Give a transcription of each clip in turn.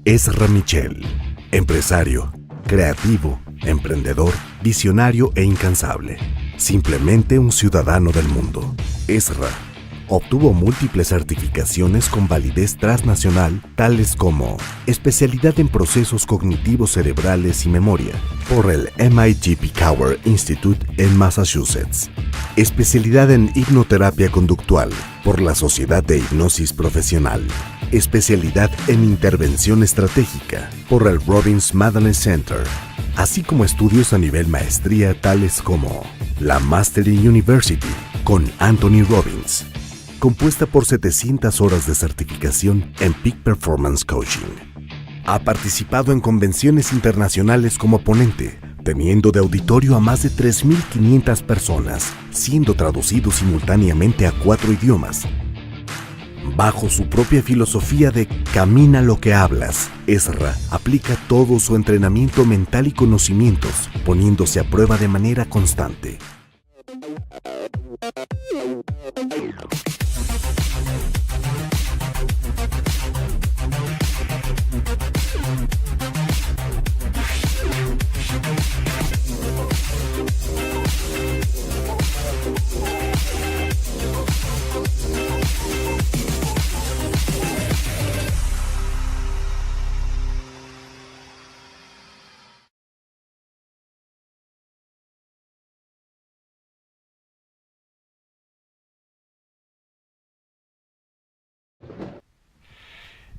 Ezra Michel, empresario, creativo, emprendedor, visionario e incansable. Simplemente un ciudadano del mundo. Ezra obtuvo múltiples certificaciones con validez transnacional, tales como especialidad en procesos cognitivos cerebrales y memoria por el MIT Picower Institute en Massachusetts, especialidad en hipnoterapia conductual por la Sociedad de Hipnosis Profesional, especialidad en intervención estratégica por el Robbins Madness Center, así como estudios a nivel maestría tales como la Mastery University con Anthony Robbins, compuesta por 700 horas de certificación en Peak Performance Coaching. Ha participado en convenciones internacionales como ponente, teniendo de auditorio a más de 3.500 personas, siendo traducido simultáneamente a 4 idiomas. Bajo su propia filosofía de camina lo que hablas, Ezra aplica todo su entrenamiento mental y conocimientos, poniéndose a prueba de manera constante.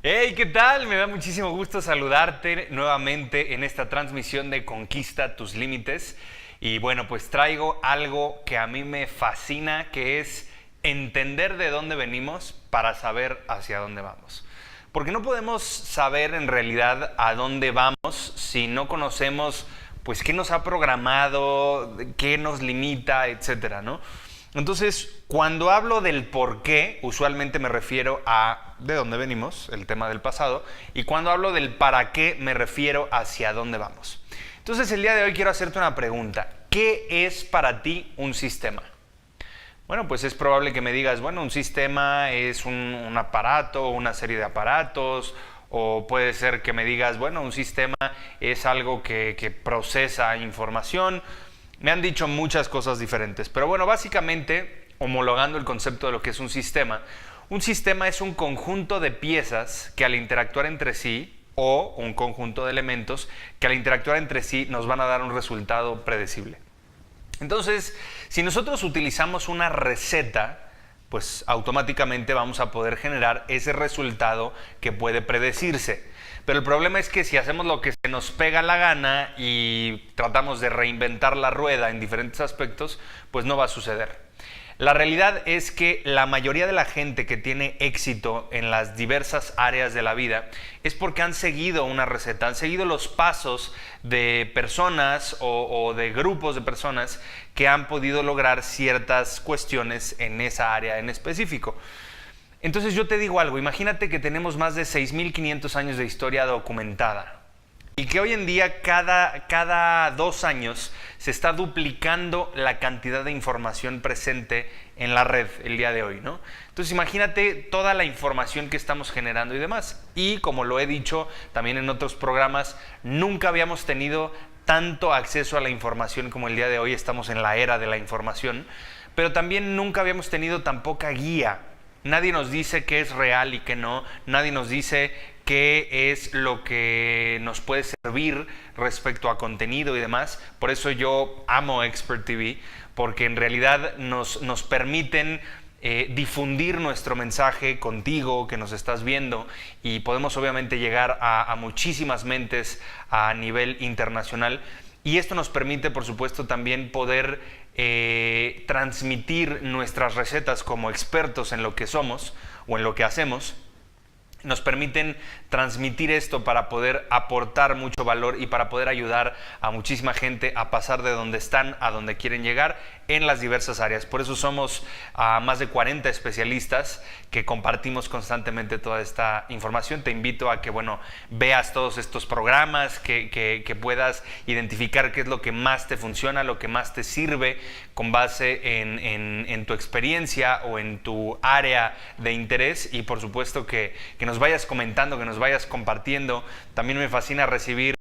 Hey, ¿qué tal? Me da muchísimo gusto saludarte nuevamente en esta transmisión de Conquista tus Límites. Y bueno, pues traigo algo que a mí me fascina, que es entender de dónde venimos para saber hacia dónde vamos. Porque no podemos saber en realidad a dónde vamos si no conocemos pues qué nos ha programado, qué nos limita, etcétera, ¿no? Entonces, cuando hablo del por qué, usualmente me refiero a de dónde venimos, el tema del pasado, y cuando hablo del para qué, me refiero hacia dónde vamos. Entonces, el día de hoy quiero hacerte una pregunta. ¿Qué es para ti un sistema? Bueno, pues es probable que me digas, bueno, un sistema es un aparato, una serie de aparatos, o puede ser que me digas, bueno, un sistema es algo que procesa información. Me han dicho muchas cosas diferentes, pero bueno, básicamente, homologando el concepto de lo que es un sistema es un conjunto de piezas que al interactuar entre sí, o un conjunto de elementos que al interactuar entre sí nos van a dar un resultado predecible. Entonces, si nosotros utilizamos una receta, pues automáticamente vamos a poder generar ese resultado que puede predecirse. Pero el problema es que si hacemos lo que se nos pega la gana y tratamos de reinventar la rueda en diferentes aspectos, pues no va a suceder. La realidad es que la mayoría de la gente que tiene éxito en las diversas áreas de la vida es porque han seguido una receta, han seguido los pasos de personas o de grupos de personas que han podido lograr ciertas cuestiones en esa área en específico. Entonces yo te digo algo, imagínate que tenemos más de 6.500 años de historia documentada y que hoy en día cada 2 años se está duplicando la cantidad de información presente en la red el día de hoy, ¿no? Entonces imagínate toda la información que estamos generando y demás. Y como lo he dicho también en otros programas, nunca habíamos tenido tanto acceso a la información como el día de hoy. Estamos en la era de la información, pero también nunca habíamos tenido tan poca guía. Nadie nos dice qué es real y qué no. Nadie nos dice qué es lo que nos puede servir respecto a contenido y demás. Por eso yo amo Expert TV, porque en realidad nos permiten difundir nuestro mensaje contigo que nos estás viendo, y podemos obviamente llegar a muchísimas mentes a nivel internacional. Y esto nos permite, por supuesto, también poder transmitir nuestras recetas como expertos en lo que somos o en lo que hacemos. Nos permiten transmitir esto para poder aportar mucho valor y para poder ayudar a muchísima gente a pasar de donde están a donde quieren llegar en las diversas áreas. Por eso somos más de 40 especialistas que compartimos constantemente toda esta información. Te invito a que, bueno, veas todos estos programas, que puedas identificar qué es lo que más te funciona, lo que más te sirve con base en tu experiencia o en tu área de interés, y por supuesto que nos nos vayas comentando, que nos vayas compartiendo. También me fascina recibir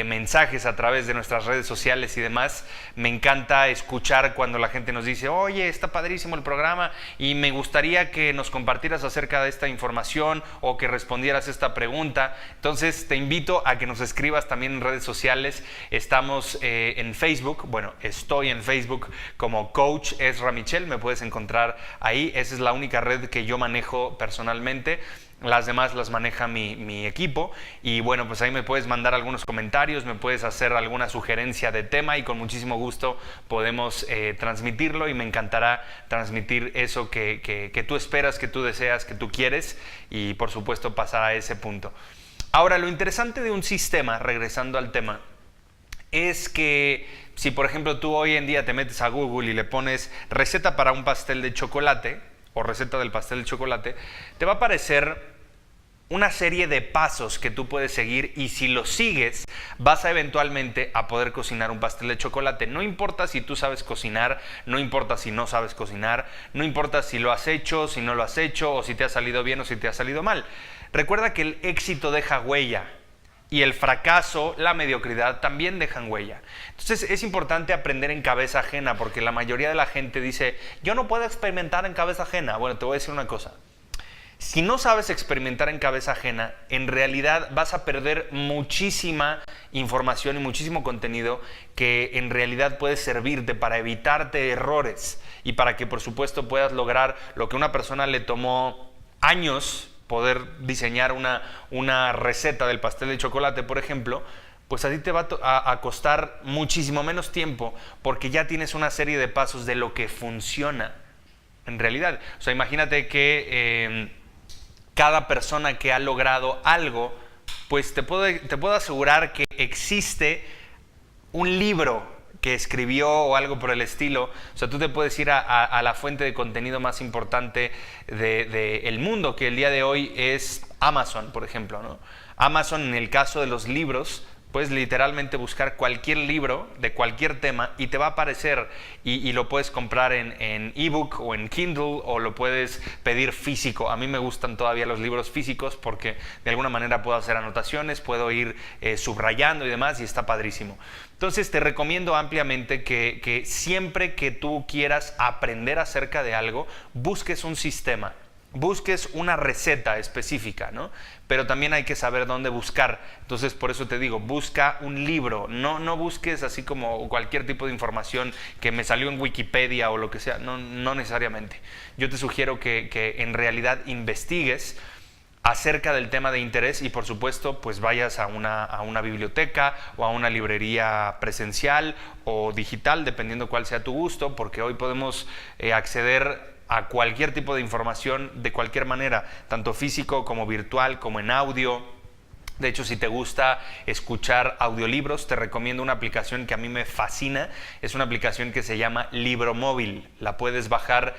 mensajes a través de nuestras redes sociales y demás. Me encanta escuchar cuando la gente nos dice, oye, está padrísimo el programa y me gustaría que nos compartieras acerca de esta información o que respondieras esta pregunta. Entonces te invito a que nos escribas también en redes sociales. Estamos en Facebook, bueno, estoy en Facebook como Coach Ezra Michel, me puedes encontrar ahí. Esa es la única red que yo manejo personalmente. Las demás las maneja mi equipo y bueno, pues ahí me puedes mandar algunos comentarios, me puedes hacer alguna sugerencia de tema y con muchísimo gusto podemos transmitirlo, y me encantará transmitir eso que tú esperas, que tú deseas, que tú quieres, y por supuesto pasar a ese punto. Ahora, lo interesante de un sistema, regresando al tema, es que si por ejemplo tú hoy en día te metes a Google y le pones receta para un pastel de chocolate o receta del pastel de chocolate, te va a aparecer una serie de pasos que tú puedes seguir, y si los sigues vas a eventualmente a poder cocinar un pastel de chocolate. No importa si tú sabes cocinar, no importa si no sabes cocinar, no importa si lo has hecho, si no lo has hecho, o si te ha salido bien o si te ha salido mal. Recuerda que el éxito deja huella. Y el fracaso, la mediocridad también dejan huella. Entonces es importante aprender en cabeza ajena, porque la mayoría de la gente dice, yo no puedo experimentar en cabeza ajena. Bueno, te voy a decir una cosa. Si no sabes experimentar en cabeza ajena, en realidad vas a perder muchísima información y muchísimo contenido que en realidad puede servirte para evitarte errores y para que por supuesto puedas lograr lo que a una persona le tomó años poder diseñar una receta del pastel de chocolate, por ejemplo, pues a ti te va a costar muchísimo menos tiempo, porque ya tienes una serie de pasos de lo que funciona en realidad. O sea, imagínate que cada persona que ha logrado algo, pues te puedo asegurar que existe un libro que escribió o algo por el estilo. O sea, tú te puedes ir a la fuente de contenido más importante del mundo, que el día de hoy es Amazon, por ejemplo, ¿no? Amazon, en el caso de los libros, puedes literalmente buscar cualquier libro de cualquier tema y te va a aparecer, y lo puedes comprar en ebook o en Kindle, o lo puedes pedir físico. A mí me gustan todavía los libros físicos porque de alguna manera puedo hacer anotaciones, puedo ir subrayando y demás, y está padrísimo. Entonces te recomiendo ampliamente que siempre que tú quieras aprender acerca de algo, busques un sistema, busques una receta específica, ¿no? Pero también hay que saber dónde buscar. Entonces, por eso te digo, busca un libro. No busques así como cualquier tipo de información que me salió en Wikipedia o lo que sea. No necesariamente. Yo te sugiero que en realidad investigues acerca del tema de interés, y por supuesto pues vayas a una biblioteca o a una librería presencial o digital, dependiendo cuál sea tu gusto, porque hoy podemos acceder a cualquier tipo de información de cualquier manera, tanto físico como virtual, como en audio. De hecho, si te gusta escuchar audiolibros, te recomiendo una aplicación que a mí me fascina. Es una aplicación que se llama Libromóvil. La puedes bajar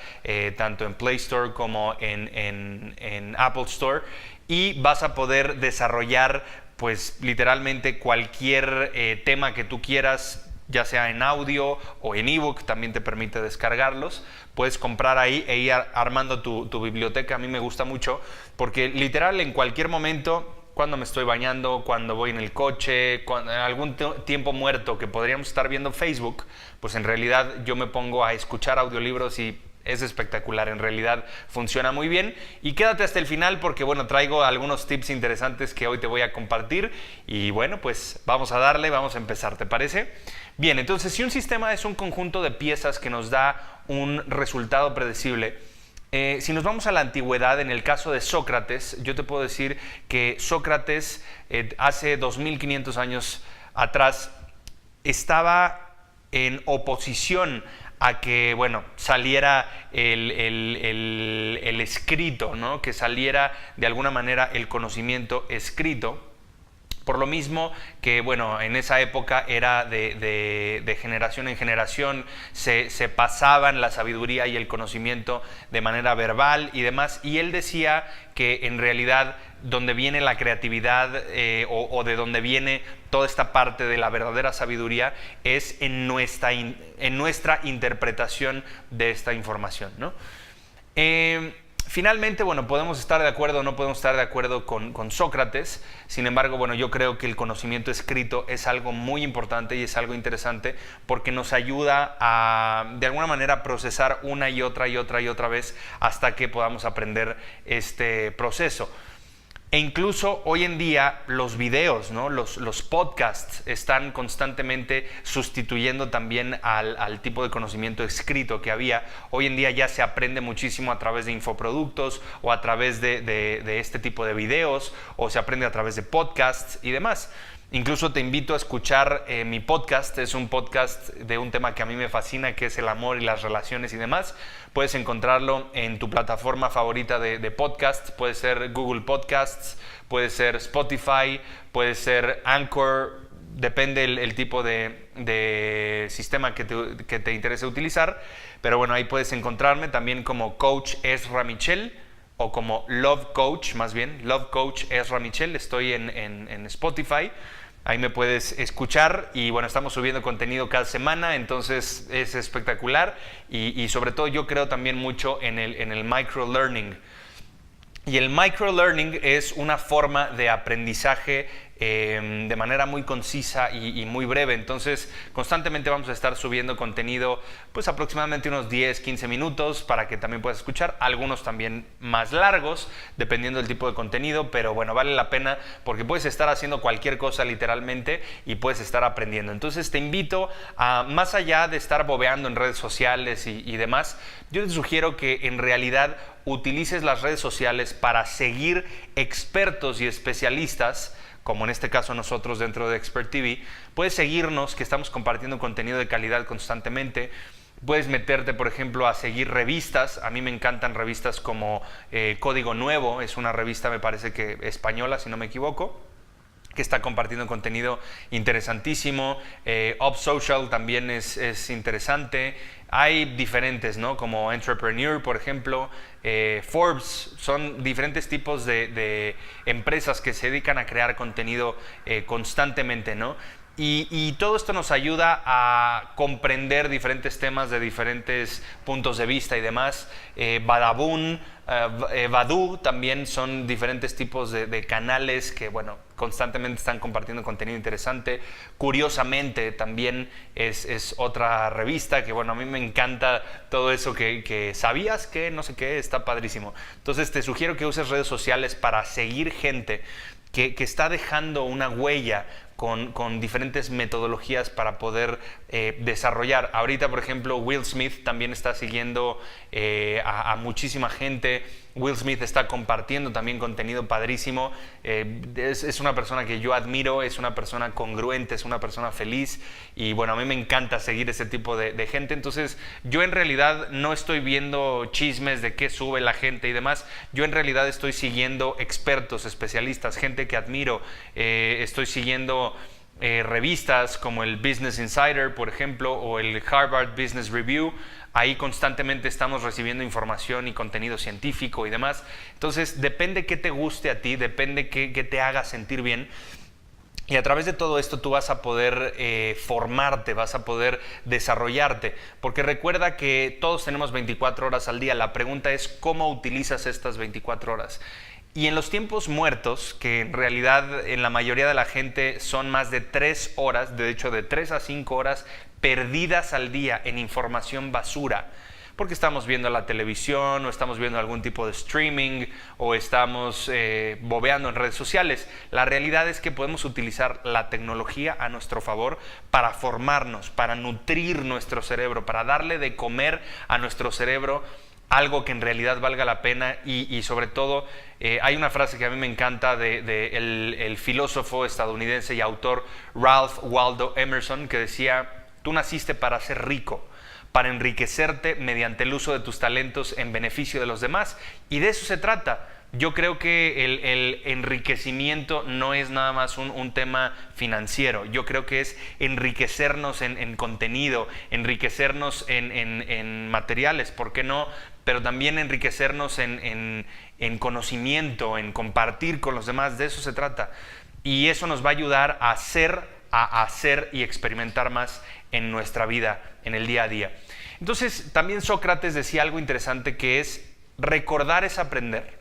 tanto en Play Store como en Apple Store, y vas a poder desarrollar pues literalmente cualquier tema que tú quieras, ya sea en audio o en ebook. También te permite descargarlos. Puedes comprar ahí e ir armando tu biblioteca. A mí me gusta mucho porque literal en cualquier momento, cuando me estoy bañando, cuando voy en el coche, en algún tiempo muerto que podríamos estar viendo Facebook, pues en realidad yo me pongo a escuchar audiolibros y es espectacular. En realidad funciona muy bien. Y quédate hasta el final porque bueno, traigo algunos tips interesantes que hoy te voy a compartir. Y bueno, pues vamos a darle, vamos a empezar, ¿te parece? Bien, entonces si un sistema es un conjunto de piezas que nos da un resultado predecible, si nos vamos a la antigüedad, en el caso de Sócrates, yo te puedo decir que Sócrates hace 2500 años atrás estaba en oposición a que, bueno, saliera el escrito, ¿no? Que saliera de alguna manera el conocimiento escrito. Por lo mismo que, bueno, en esa época era de generación en generación, se pasaban la sabiduría y el conocimiento de manera verbal y demás. Y él decía que en realidad donde viene la creatividad o de donde viene toda esta parte de la verdadera sabiduría es en nuestra interpretación de esta información, ¿no? Finalmente, bueno, podemos estar de acuerdo o no podemos estar de acuerdo con Sócrates. Sin embargo, bueno, yo creo que el conocimiento escrito es algo muy importante y es algo interesante porque nos ayuda a, de alguna manera, procesar una y otra vez hasta que podamos aprender este proceso. E incluso hoy en día los videos, ¿no? los podcasts están constantemente sustituyendo también al tipo de conocimiento escrito que había. Hoy en día ya se aprende muchísimo a través de infoproductos o a través de este tipo de videos, o se aprende a través de podcasts y demás. Incluso te invito a escuchar mi podcast. Es un podcast de un tema que a mí me fascina, que es el amor y las relaciones y demás. Puedes encontrarlo en tu plataforma favorita de podcast. Puede ser Google Podcasts, puede ser Spotify, puede ser Anchor. Depende el tipo de sistema que te interese utilizar. Pero bueno, ahí puedes encontrarme también como Coach Ezra Michel, o como Love Coach, más bien, Love Coach Ezra Michel. Estoy en Spotify, ahí me puedes escuchar y bueno, estamos subiendo contenido cada semana, entonces es espectacular y sobre todo yo creo también mucho en el microlearning. Y el microlearning es una forma de aprendizaje de manera muy concisa y muy breve. Entonces constantemente vamos a estar subiendo contenido pues aproximadamente unos 10-15 minutos para que también puedas escuchar, algunos también más largos dependiendo del tipo de contenido, pero bueno, vale la pena porque puedes estar haciendo cualquier cosa literalmente y puedes estar aprendiendo. Entonces te invito a, más allá de estar bobeando en redes sociales y demás, yo te sugiero que en realidad utilices las redes sociales para seguir expertos y especialistas, como en este caso nosotros dentro de Expert TV. Puedes seguirnos, que estamos compartiendo contenido de calidad constantemente. Puedes meterte, por ejemplo, a seguir revistas. A mí me encantan revistas como Código Nuevo, es una revista, me parece que española, si no me equivoco, que está compartiendo contenido interesantísimo. Up Social también es interesante. Hay diferentes, ¿no? Como Entrepreneur, por ejemplo, Forbes. Son diferentes tipos de empresas que se dedican a crear contenido constantemente, ¿no? Y todo esto nos ayuda a comprender diferentes temas de diferentes puntos de vista y demás. Badabun, Badoo también son diferentes tipos de canales que, bueno, constantemente están compartiendo contenido interesante. Curiosamente también es otra revista que, bueno, a mí me encanta todo eso que sabías que no sé qué, está padrísimo. Entonces te sugiero que uses redes sociales para seguir gente que está dejando una huella con diferentes metodologías para poder desarrollar. Ahorita, por ejemplo, Will Smith también está siguiendo a muchísima gente. Will Smith está compartiendo también contenido padrísimo. Es una persona que yo admiro, es una persona congruente, es una persona feliz y bueno, a mí me encanta seguir ese tipo de gente. Entonces yo en realidad no estoy viendo chismes de qué sube la gente y demás. Yo en realidad estoy siguiendo expertos, especialistas, gente que admiro. Estoy siguiendo revistas como el Business Insider, por ejemplo, o el Harvard Business Review. Ahí constantemente estamos recibiendo información y contenido científico y demás. Entonces, depende qué te guste a ti, depende qué te haga sentir bien. Y a través de todo esto tú vas a poder formarte, vas a poder desarrollarte. Porque recuerda que todos tenemos 24 horas al día. La pregunta es cómo utilizas estas 24 horas. Y en los tiempos muertos, que en realidad en la mayoría de la gente son más de 3 horas, de hecho de 3 a 5 horas perdidas al día en información basura, porque estamos viendo la televisión o estamos viendo algún tipo de streaming o estamos bobeando en redes sociales. La realidad es que podemos utilizar la tecnología a nuestro favor para formarnos, para nutrir nuestro cerebro, para darle de comer a nuestro cerebro algo que en realidad valga la pena y sobre todo hay una frase que a mí me encanta de el filósofo estadounidense y autor Ralph Waldo Emerson, que decía: tú naciste para ser rico, para enriquecerte mediante el uso de tus talentos en beneficio de los demás, y de eso se trata. Yo creo que el enriquecimiento no es nada más un tema financiero. Yo creo que es enriquecernos en contenido, enriquecernos en materiales, ¿por qué no? Pero también enriquecernos en conocimiento, en compartir con los demás. De eso se trata. Y eso nos va a ayudar a hacer y experimentar más en nuestra vida, en el día a día. Entonces, también Sócrates decía algo interesante, que es: recordar es aprender.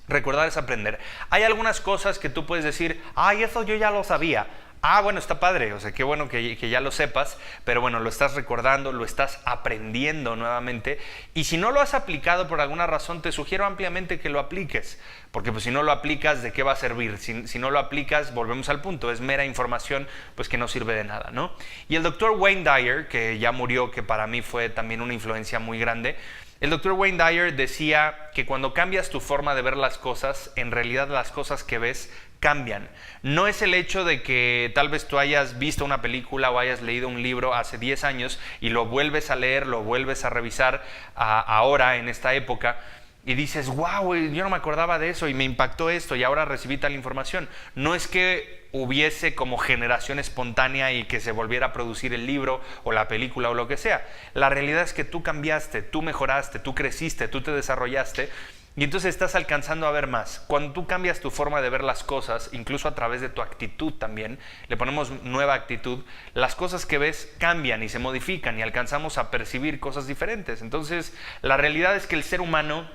Recordar es aprender. Hay algunas cosas que tú puedes decir, ay, eso yo ya lo sabía. Ah, bueno, está padre, o sea, qué bueno que ya lo sepas, pero bueno, lo estás recordando, lo estás aprendiendo nuevamente. Y si no lo has aplicado por alguna razón, te sugiero ampliamente que lo apliques. Porque pues si no lo aplicas, ¿de qué va a servir? Si no lo aplicas, volvemos al punto, es mera información pues que no sirve de nada, ¿no? Y el doctor Wayne Dyer, que ya murió, que para mí fue también una influencia muy grande, el doctor Wayne Dyer decía que cuando cambias tu forma de ver las cosas, en realidad las cosas que ves cambian. No es el hecho de que tal vez tú hayas visto una película o hayas leído un libro hace 10 años y lo vuelves a leer, lo vuelves a revisar ahora en esta época y dices, wow, yo no me acordaba de eso y me impactó esto y ahora recibí tal información. No es que hubiese como generación espontánea y que se volviera a producir el libro o la película o lo que sea. La realidad es que tú cambiaste, tú mejoraste, tú creciste, tú te desarrollaste y entonces estás alcanzando a ver más. Cuando tú cambias tu forma de ver las cosas, incluso a través de tu actitud también, le ponemos nueva actitud, las cosas que ves cambian y se modifican y alcanzamos a percibir cosas diferentes. Entonces, la realidad es que el ser humano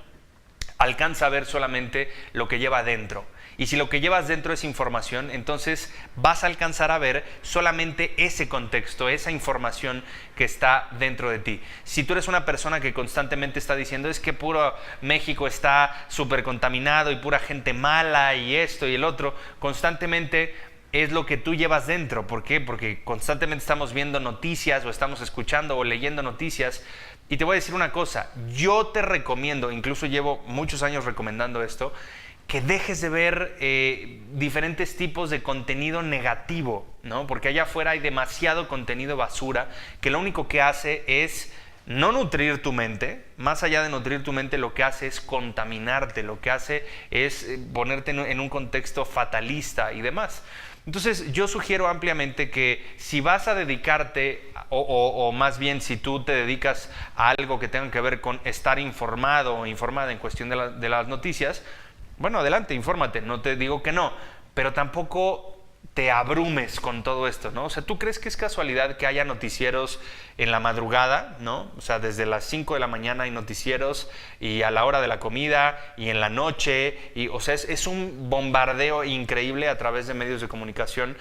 alcanza a ver solamente lo que lleva dentro. Y si lo que llevas dentro es información, entonces vas a alcanzar a ver solamente ese contexto, esa información que está dentro de ti. Si tú eres una persona que constantemente está diciendo es que puro México está súper contaminado y pura gente mala y esto y el otro, constantemente es lo que tú llevas dentro. ¿Por qué? Porque constantemente estamos viendo noticias o estamos escuchando o leyendo noticias. Y te voy a decir una cosa, yo te recomiendo, incluso llevo muchos años recomendando esto, que dejes de ver diferentes tipos de contenido negativo, ¿no? Porque allá afuera hay demasiado contenido basura que lo único que hace es no nutrir tu mente. Más allá de nutrir tu mente, lo que hace es contaminarte, lo que hace es ponerte en un contexto fatalista y demás. Entonces yo sugiero ampliamente que si vas a dedicarte o más bien si tú te dedicas a algo que tenga que ver con estar informado o informada en cuestión de las noticias, bueno, adelante, infórmate, no te digo que no, pero tampoco te abrumes con todo esto, ¿no? O sea, ¿tú crees que es casualidad que haya noticieros en la madrugada, ¿no? O sea, desde las 5 de la mañana hay noticieros y a la hora de la comida y en la noche, y, o sea, es un bombardeo increíble a través de medios de comunicación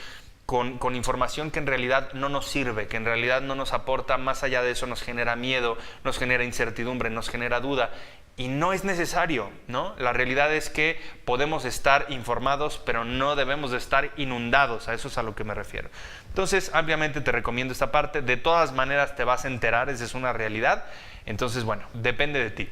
con información que en realidad no nos sirve, que en realidad no nos aporta, más allá de eso nos genera miedo, nos genera incertidumbre, nos genera duda. Y no es necesario, ¿no? La realidad es que podemos estar informados, pero no debemos de estar inundados, a eso es a lo que me refiero. Entonces, ampliamente te recomiendo esta parte, de todas maneras te vas a enterar, esa es una realidad, entonces, bueno, depende de ti.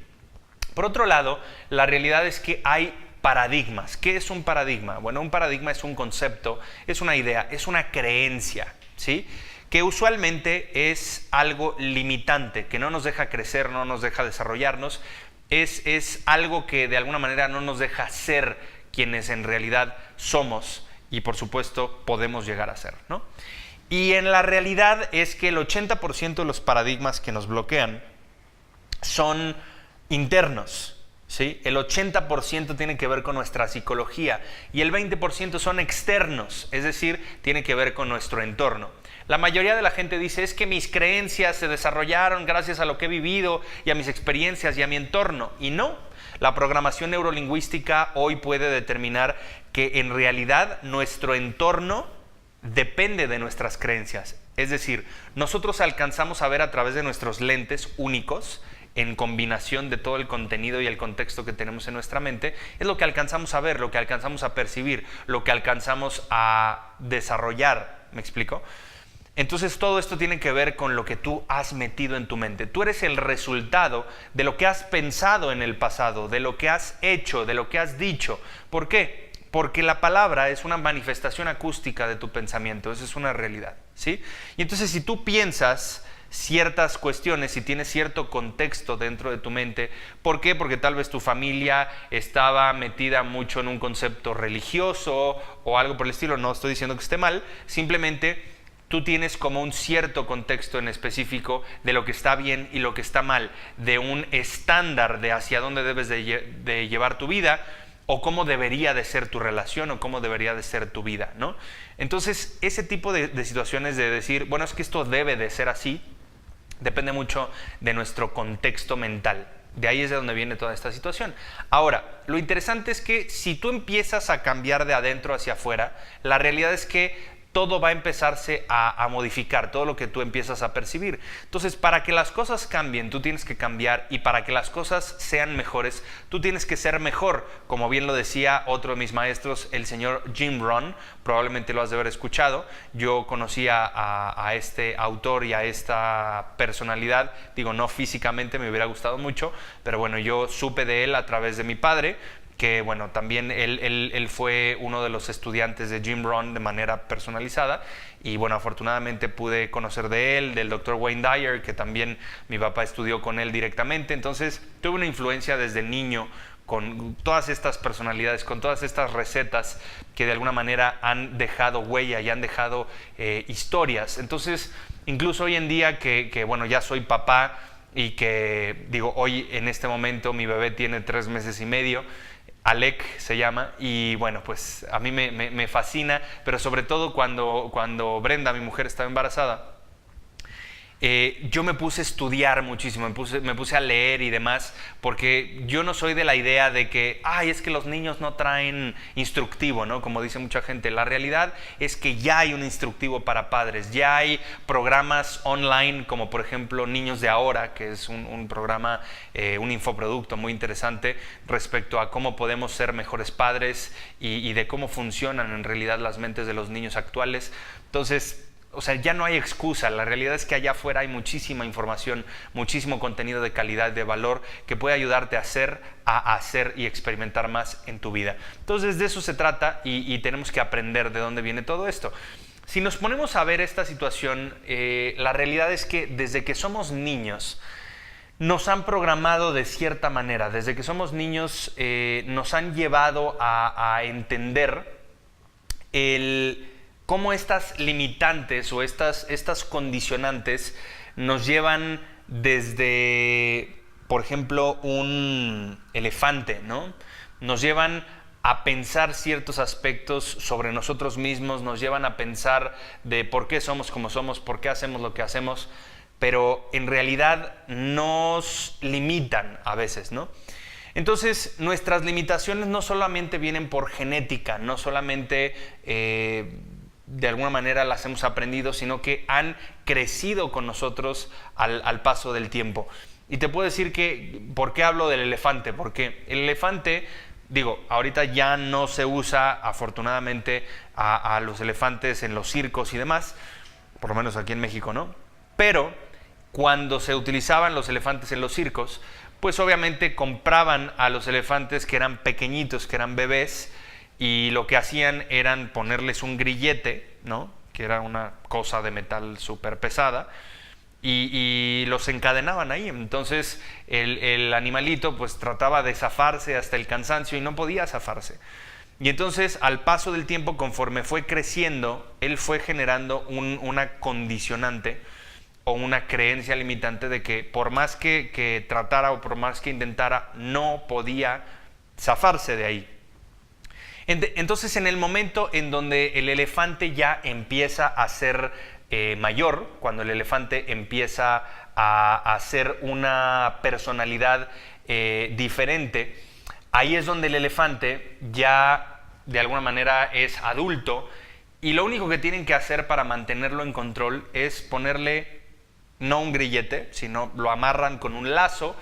Por otro lado, la realidad es que hay paradigmas. ¿Qué es un paradigma? Bueno, un paradigma es un concepto, es una idea, es una creencia, ¿sí? Que usualmente es algo limitante, que no nos deja crecer, no nos deja desarrollarnos. Es algo que de alguna manera no nos deja ser quienes en realidad somos y por supuesto podemos llegar a ser, ¿no? Y en la realidad es que el 80% de los paradigmas que nos bloquean son internos, ¿sí? El 80% tiene que ver con nuestra psicología y el 20% son externos, es decir, tiene que ver con nuestro entorno. La mayoría de la gente dice, es que mis creencias se desarrollaron gracias a lo que he vivido y a mis experiencias y a mi entorno. Y no, la programación neurolingüística hoy puede determinar que en realidad nuestro entorno depende de nuestras creencias. Es decir, nosotros alcanzamos a ver a través de nuestros lentes únicos, en combinación de todo el contenido y el contexto que tenemos en nuestra mente, es lo que alcanzamos a ver, lo que alcanzamos a percibir, lo que alcanzamos a desarrollar. ¿Me explico? Entonces todo esto tiene que ver con lo que tú has metido en tu mente. Tú eres el resultado de lo que has pensado en el pasado, de lo que has hecho, de lo que has dicho. ¿Por qué? Porque la palabra es una manifestación acústica de tu pensamiento, esa es una realidad, ¿sí? Y entonces si tú piensas ciertas cuestiones, si tienes cierto contexto dentro de tu mente, ¿por qué? Porque tal vez tu familia estaba metida mucho en un concepto religioso o algo por el estilo, no estoy diciendo que esté mal, simplemente tú tienes como un cierto contexto en específico de lo que está bien y lo que está mal, de un estándar de hacia dónde debes de llevar tu vida o cómo debería de ser tu relación o cómo debería de ser tu vida, ¿no? Entonces, ese tipo de situaciones de decir, bueno, es que esto debe de ser así, depende mucho de nuestro contexto mental, De ahí es de donde viene toda esta situación. Ahora, lo interesante es que si tú empiezas a cambiar de adentro hacia afuera, la realidad es que todo va a empezarse a modificar, todo lo que tú empiezas a percibir. Entonces, para que las cosas cambien, tú tienes que cambiar, y para que las cosas sean mejores, tú tienes que ser mejor. Como bien lo decía otro de mis maestros, el señor Jim Rohn, probablemente lo has de haber escuchado. Yo conocía a este autor y a esta personalidad, digo, no físicamente, me hubiera gustado mucho, pero bueno, yo supe de él a través de mi padre, que bueno, también él fue uno de los estudiantes de Jim Rohn de manera personalizada, y bueno, afortunadamente pude conocer de él, del Dr. Wayne Dyer, que también mi papá estudió con él directamente. Entonces tuve una influencia desde niño con todas estas personalidades, con todas estas recetas que de alguna manera han dejado huella y han dejado historias. Entonces, incluso hoy en día que bueno, ya soy papá, y que digo, hoy en este momento mi bebé tiene 3 meses y medio, Alec se llama, y bueno, pues a mí me fascina, pero sobre todo cuando Brenda, mi mujer, estaba embarazada, yo me puse a estudiar muchísimo, me puse a leer y demás, porque yo no soy de la idea de que, es que los niños no traen instructivo, ¿no? Como dice mucha gente. La realidad es que ya hay un instructivo para padres, ya hay programas online, como por ejemplo Niños de Ahora, que es un programa, un infoproducto muy interesante respecto a cómo podemos ser mejores padres y de cómo funcionan en realidad las mentes de los niños actuales. Entonces, o sea, ya no hay excusa. La realidad es que allá afuera hay muchísima información, muchísimo contenido de calidad, de valor, que puede ayudarte a hacer y experimentar más en tu vida. Entonces, de eso se trata, y tenemos que aprender de dónde viene todo esto. Si nos ponemos a ver esta situación, la realidad es que desde que somos niños nos han programado de cierta manera. Desde que somos niños nos han llevado a entender cómo estas limitantes o estas condicionantes nos llevan desde, por ejemplo, un elefante, ¿no? Nos llevan a pensar ciertos aspectos sobre nosotros mismos, nos llevan a pensar de por qué somos como somos, por qué hacemos lo que hacemos, pero en realidad nos limitan a veces, ¿no? Entonces, nuestras limitaciones no solamente vienen por genética, no solamente de alguna manera las hemos aprendido, sino que han crecido con nosotros al paso del tiempo. Y te puedo decir que, ¿por qué hablo del elefante? Porque el elefante, digo, ahorita ya no se usa afortunadamente a los elefantes en los circos y demás, por lo menos aquí en México, ¿no? Pero cuando se utilizaban los elefantes en los circos, pues obviamente compraban a los elefantes que eran pequeñitos, que eran bebés, y lo que hacían eran ponerles un grillete, ¿no? Que era una cosa de metal súper pesada, y los encadenaban ahí. Entonces el animalito pues trataba de zafarse hasta el cansancio y no podía zafarse. Y entonces, al paso del tiempo, conforme fue creciendo, él fue generando una condicionante o una creencia limitante de que por más que tratara o por más que intentara, no podía zafarse de ahí. Entonces, en el momento en donde el elefante ya empieza a ser mayor, cuando el elefante empieza a ser una personalidad diferente, ahí es donde el elefante ya de alguna manera es adulto, y lo único que tienen que hacer para mantenerlo en control es ponerle no un grillete, sino lo amarran con un lazo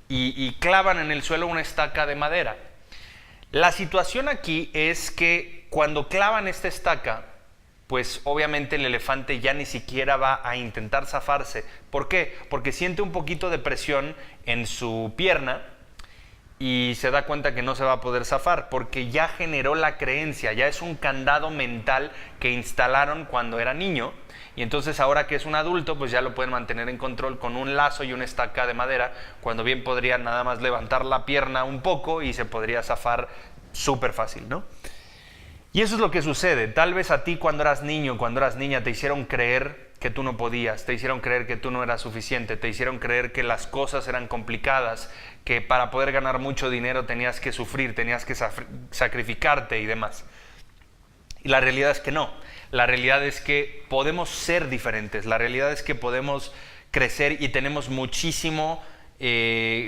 y clavan en el suelo una estaca de madera. La situación aquí es que cuando clavan esta estaca, pues obviamente el elefante ya ni siquiera va a intentar zafarse. ¿Por qué? Porque siente un poquito de presión en su pierna y se da cuenta que no se va a poder zafar, porque ya generó la creencia, ya es un candado mental que instalaron cuando era niño, y entonces ahora que es un adulto, pues ya lo pueden mantener en control con un lazo y una estaca de madera, cuando bien podrían nada más levantar la pierna un poco y se podría zafar súper fácil, ¿no? Y eso es lo que sucede. Tal vez a ti cuando eras niño, cuando eras niña, te hicieron creer que tú no podías, te hicieron creer que tú no eras suficiente, te hicieron creer que las cosas eran complicadas, que para poder ganar mucho dinero tenías que sufrir, tenías que sacrificarte y demás. Y la realidad es que no. La realidad es que podemos ser diferentes. La realidad es que podemos crecer y tenemos muchísimo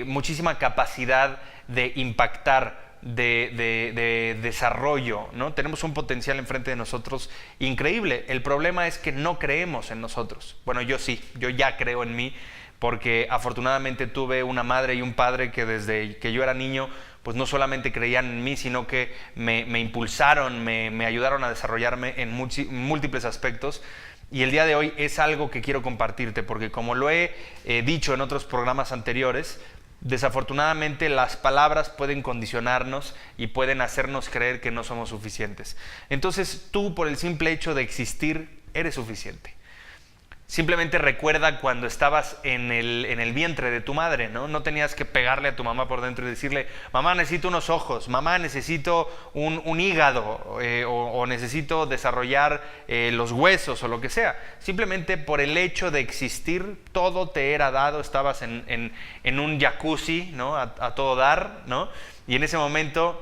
muchísima capacidad de impactar, de desarrollo, ¿no? Tenemos un potencial enfrente de nosotros increíble. El problema es que no creemos en nosotros. Bueno, yo sí, yo ya creo en mí, porque afortunadamente tuve una madre y un padre que desde que yo era niño, pues no solamente creían en mí, sino que me impulsaron, me ayudaron a desarrollarme en múltiples aspectos. Y el día de hoy es algo que quiero compartirte, porque como lo he dicho en otros programas anteriores, desafortunadamente las palabras pueden condicionarnos y pueden hacernos creer que no somos suficientes. Entonces tú, por el simple hecho de existir, eres suficiente. Simplemente recuerda cuando estabas en el vientre de tu madre, ¿no? No tenías que pegarle a tu mamá por dentro y decirle, mamá, necesito unos ojos, mamá, necesito un hígado, o necesito desarrollar los huesos o lo que sea. Simplemente por el hecho de existir, todo te era dado, estabas en un jacuzzi, ¿no? A todo dar, ¿no? Y en ese momento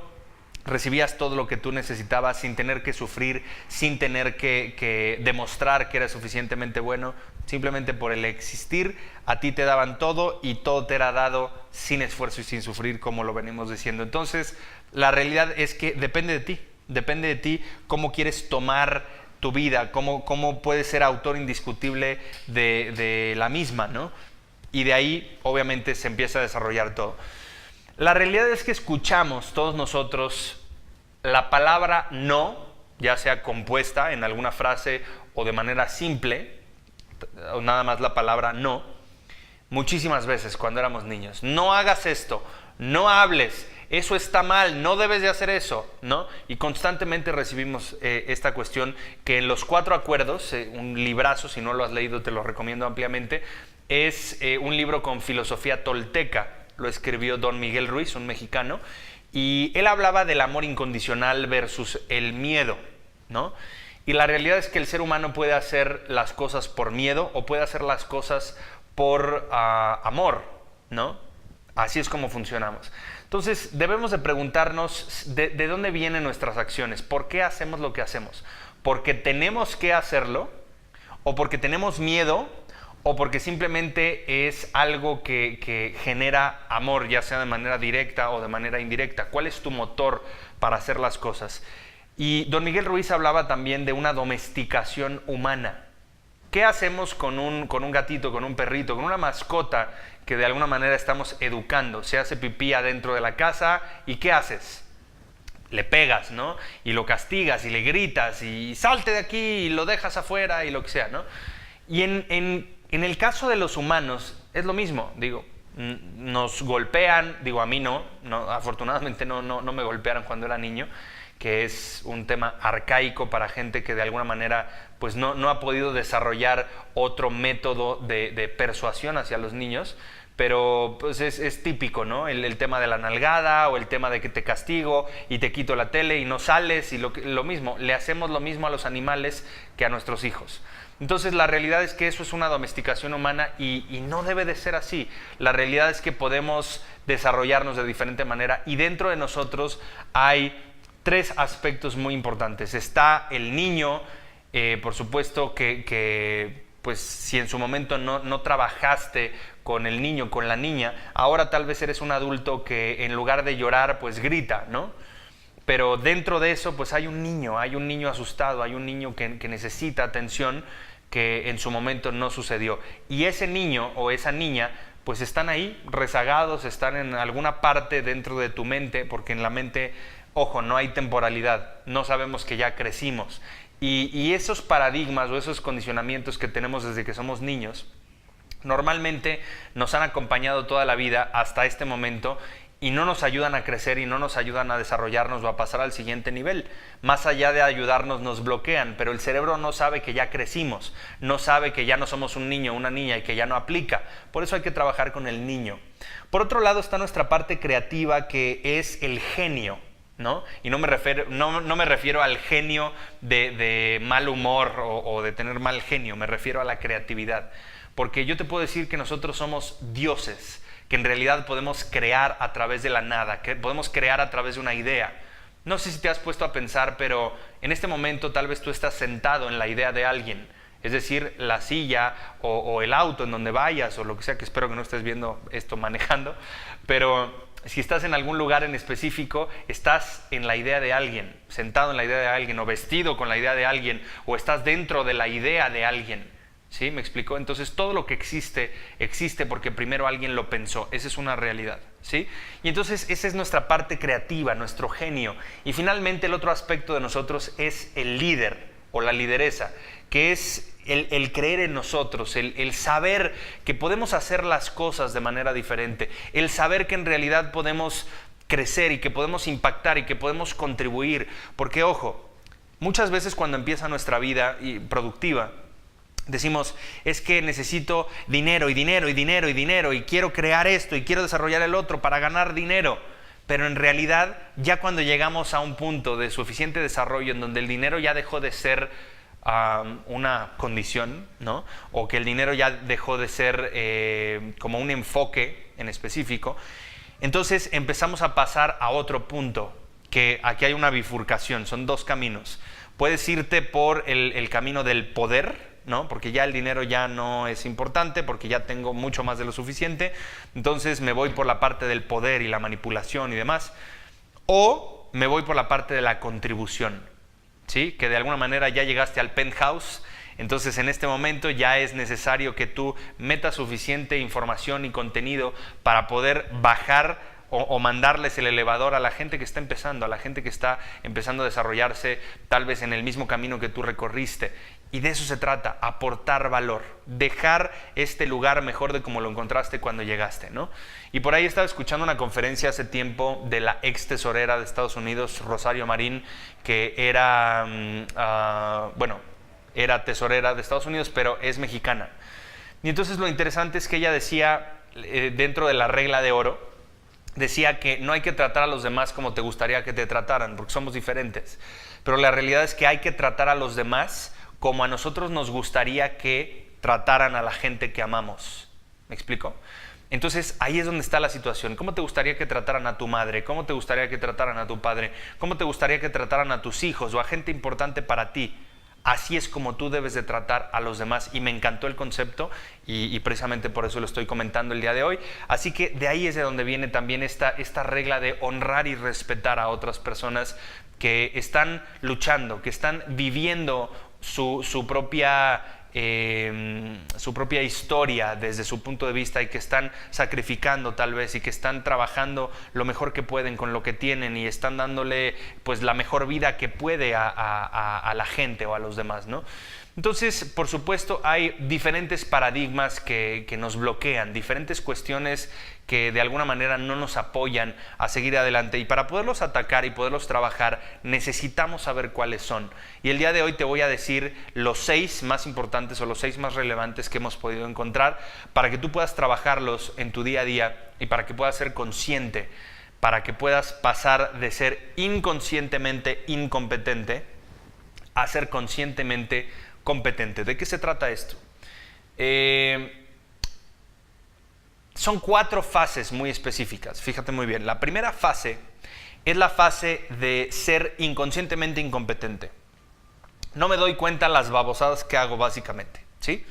recibías todo lo que tú necesitabas sin tener que sufrir, sin tener que demostrar que eras suficientemente bueno. Simplemente por el existir, a ti te daban todo y todo te era dado sin esfuerzo y sin sufrir, como lo venimos diciendo. Entonces, la realidad es que depende de ti cómo quieres tomar tu vida, cómo puedes ser autor indiscutible de la misma, ¿no? Y de ahí, obviamente, se empieza a desarrollar todo. La realidad es que escuchamos todos nosotros la palabra no, ya sea compuesta en alguna frase o de manera simple, o nada más la palabra no, muchísimas veces cuando éramos niños. No hagas esto, no hables, eso está mal, no debes de hacer eso, ¿no? Y constantemente recibimos esta cuestión que en los 4 acuerdos, un librazo, si no lo has leído te lo recomiendo ampliamente, es un libro con filosofía tolteca. Lo escribió Don Miguel Ruiz, un mexicano, y él hablaba del amor incondicional versus el miedo, ¿no? Y la realidad es que el ser humano puede hacer las cosas por miedo o puede hacer las cosas por amor, ¿no? Así es como funcionamos. Entonces debemos de preguntarnos de dónde vienen nuestras acciones, por qué hacemos lo que hacemos, porque tenemos que hacerlo o porque tenemos miedo, o porque simplemente es algo que genera amor, ya sea de manera directa o de manera indirecta. ¿Cuál es tu motor para hacer las cosas? Y Don Miguel Ruiz hablaba también de una domesticación humana. ¿Qué hacemos con un gatito, con un perrito, con una mascota que de alguna manera estamos educando? Se hace pipí adentro de la casa y ¿qué haces? Le pegas, ¿no? Y lo castigas y le gritas y salte de aquí y lo dejas afuera y lo que sea, ¿no? Y en el caso de los humanos es lo mismo, digo, nos golpean, digo a mí no, afortunadamente no me golpearon cuando era niño, que es un tema arcaico para gente que de alguna manera pues no ha podido desarrollar otro método de persuasión hacia los niños, pero pues es típico, ¿no? El tema de la nalgada o el tema de que te castigo y te quito la tele y no sales y lo mismo, le hacemos lo mismo a los animales que a nuestros hijos. Entonces la realidad es que eso es una domesticación humana y no debe de ser así. La realidad es que podemos desarrollarnos de diferente manera y dentro de nosotros hay 3 aspectos muy importantes. Está el niño, por supuesto que pues si en su momento no trabajaste con el niño, con la niña, ahora tal vez eres un adulto que en lugar de llorar pues grita, ¿no? Pero dentro de eso pues hay un niño asustado, hay un niño que necesita atención que en su momento no sucedió. Y ese niño o esa niña pues están ahí rezagados, están en alguna parte dentro de tu mente, porque en la mente, ojo, no hay temporalidad, no sabemos que ya crecimos. Y esos paradigmas o esos condicionamientos que tenemos desde que somos niños, normalmente nos han acompañado toda la vida hasta este momento y no nos ayudan a crecer y no nos ayudan a desarrollarnos o a pasar al siguiente nivel. Más allá de ayudarnos, nos bloquean, pero el cerebro no sabe que ya crecimos, no sabe que ya no somos un niño o una niña y que ya no aplica. Por eso hay que trabajar con el niño. Por otro lado está nuestra parte creativa, que es el genio, ¿no? Y no me refiero al genio de mal humor o de tener mal genio, me refiero a la creatividad. Porque yo te puedo decir que nosotros somos dioses, que en realidad podemos crear a través de la nada, que podemos crear a través de una idea. No sé si te has puesto a pensar, pero en este momento tal vez tú estás sentado en la idea de alguien, es decir, la silla o el auto en donde vayas o lo que sea, que espero que no estés viendo esto manejando, pero si estás en algún lugar en específico, estás en la idea de alguien, sentado en la idea de alguien, o vestido con la idea de alguien, o estás dentro de la idea de alguien. ¿Sí? ¿Me explicó? Entonces todo lo que existe, existe porque primero alguien lo pensó. Esa es una realidad. ¿Sí? Y entonces esa es nuestra parte creativa, nuestro genio. Y finalmente el otro aspecto de nosotros es el líder o la lideresa, que es el creer en nosotros, el saber que podemos hacer las cosas de manera diferente, el saber que en realidad podemos crecer y que podemos impactar y que podemos contribuir. Porque, ojo, muchas veces cuando empieza nuestra vida productiva, decimos, es que necesito dinero y dinero y dinero y dinero y quiero crear esto y quiero desarrollar el otro para ganar dinero. Pero en realidad, ya cuando llegamos a un punto de suficiente desarrollo en donde el dinero ya dejó de ser una condición, ¿no? O que el dinero ya dejó de ser como un enfoque en específico, entonces empezamos a pasar a otro punto, que aquí hay una bifurcación, son dos caminos. Puedes irte por el camino del poder, ¿no? Porque ya el dinero ya no es importante, porque ya tengo mucho más de lo suficiente, entonces me voy por la parte del poder y la manipulación y demás, o me voy por la parte de la contribución. ¿Sí? Que de alguna manera ya llegaste al penthouse, entonces en este momento ya es necesario que tú metas suficiente información y contenido para poder bajar o mandarles el elevador a la gente que está empezando, a la gente que está empezando a desarrollarse tal vez en el mismo camino que tú recorriste. Y de eso se trata, aportar valor, dejar este lugar mejor de como lo encontraste cuando llegaste, ¿no? Y por ahí estaba escuchando una conferencia hace tiempo de la ex tesorera de Estados Unidos, Rosario Marín, que era, era tesorera de Estados Unidos, pero es mexicana. Y entonces lo interesante es que ella decía, dentro de la regla de oro, decía que no hay que tratar a los demás como te gustaría que te trataran, porque somos diferentes. Pero la realidad es que hay que tratar a los demás como a nosotros nos gustaría que trataran a la gente que amamos. ¿Me explico? Entonces ahí es donde está la situación. ¿Cómo te gustaría que trataran a tu madre? ¿Cómo te gustaría que trataran a tu padre? ¿Cómo te gustaría que trataran a tus hijos o a gente importante para ti? Así es como tú debes de tratar a los demás. Y me encantó el concepto y precisamente por eso lo estoy comentando el día de hoy. Así que de ahí es de donde viene también esta regla de honrar y respetar a otras personas que están luchando, que están viviendo su propia historia desde su punto de vista y que están sacrificando tal vez y que están trabajando lo mejor que pueden con lo que tienen y están dándole pues la mejor vida que puede a la gente o a los demás, ¿no? Entonces, por supuesto, hay diferentes paradigmas que nos bloquean, diferentes cuestiones que de alguna manera no nos apoyan a seguir adelante. Y para poderlos atacar y poderlos trabajar, necesitamos saber cuáles son. Y el día de hoy te voy a decir los 6 más importantes o los 6 más relevantes que hemos podido encontrar para que tú puedas trabajarlos en tu día a día y para que puedas ser consciente, para que puedas pasar de ser inconscientemente incompetente a ser conscientemente competente. ¿De qué se trata esto? Son 4 fases muy específicas, fíjate muy bien. La primera fase es la fase de ser inconscientemente incompetente. No me doy cuenta las babosadas que hago básicamente, ¿sí?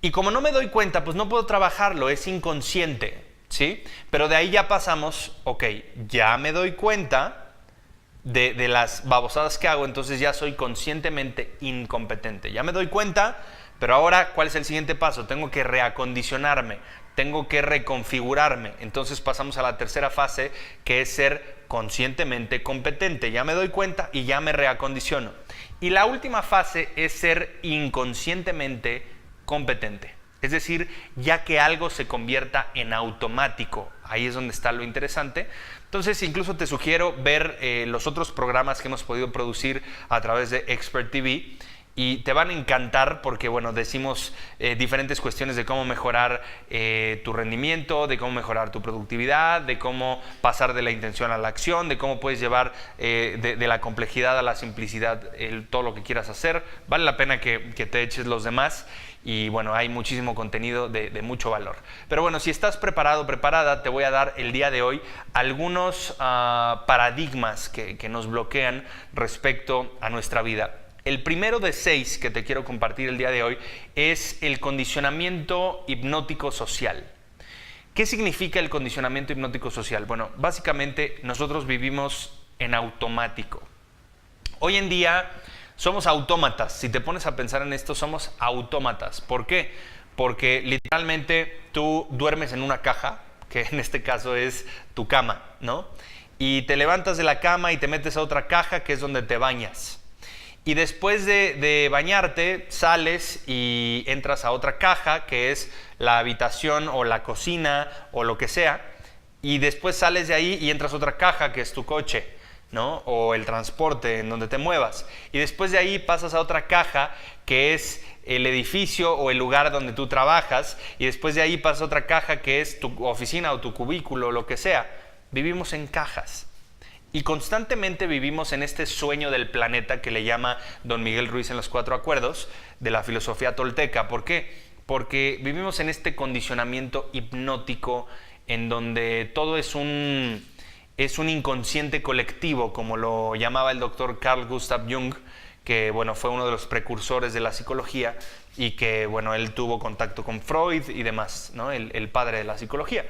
Y como no me doy cuenta, pues no puedo trabajarlo, es inconsciente, ¿sí? Pero de ahí ya pasamos, ok, ya me doy cuenta de las babosadas que hago, entonces ya soy conscientemente incompetente. Ya me doy cuenta, pero ahora, ¿cuál es el siguiente paso? Tengo que reacondicionarme, tengo que reconfigurarme. Entonces pasamos a la tercera fase, que es ser conscientemente competente. Ya me doy cuenta y ya me reacondiciono. Y la última fase es ser inconscientemente competente. Es decir, ya que algo se convierta en automático. Ahí es donde está lo interesante. Entonces, incluso te sugiero ver los otros programas que hemos podido producir a través de Expert TV y te van a encantar porque, bueno, decimos diferentes cuestiones de cómo mejorar tu rendimiento, de cómo mejorar tu productividad, de cómo pasar de la intención a la acción, de cómo puedes llevar de la complejidad a la simplicidad todo lo que quieras hacer. Vale la pena que te eches los demás. Y bueno, hay muchísimo contenido de mucho valor. Pero bueno, si estás preparado, preparada, te voy a dar el día de hoy algunos paradigmas que nos bloquean respecto a nuestra vida. El primero de 6 que te quiero compartir el día de hoy es el condicionamiento hipnótico social. ¿Qué significa el condicionamiento hipnótico social? Bueno, básicamente nosotros vivimos en automático. Hoy en día somos autómatas. Si te pones a pensar en esto, somos autómatas. ¿Por qué? Porque literalmente tú duermes en una caja, que en este caso es tu cama, ¿no? Y te levantas de la cama y te metes a otra caja, que es donde te bañas. Y después de bañarte, sales y entras a otra caja, que es la habitación o la cocina o lo que sea. Y después sales de ahí y entras a otra caja, que es tu coche, ¿no? O el transporte en donde te muevas. Y después de ahí pasas a otra caja, que es el edificio o el lugar donde tú trabajas. Y después de ahí pasas a otra caja, que es tu oficina o tu cubículo o lo que sea. Vivimos en cajas. Y constantemente vivimos en este sueño del planeta que le llama Don Miguel Ruiz en los 4 acuerdos de la filosofía tolteca. ¿Por qué? Porque vivimos en este condicionamiento hipnótico en donde todo es un inconsciente colectivo, como lo llamaba el doctor Carl Gustav Jung, que bueno, fue uno de los precursores de la psicología y que bueno, él tuvo contacto con Freud y demás, ¿no? el padre de la psicología.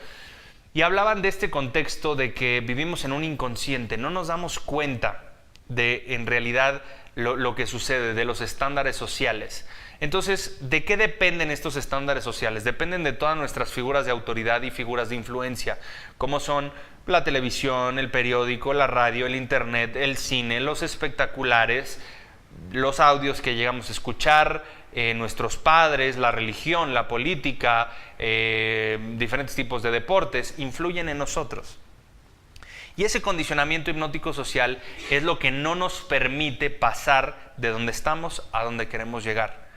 Y hablaban de este contexto de que vivimos en un inconsciente, no nos damos cuenta de en realidad lo que sucede, de los estándares sociales. Entonces, ¿de qué dependen estos estándares sociales? Dependen de todas nuestras figuras de autoridad y figuras de influencia, como son la televisión, el periódico, la radio, el internet, el cine, los espectaculares, los audios que llegamos a escuchar, nuestros padres, la religión, la política, diferentes tipos de deportes, influyen en nosotros. Y ese condicionamiento hipnótico social es lo que no nos permite pasar de donde estamos a donde queremos llegar.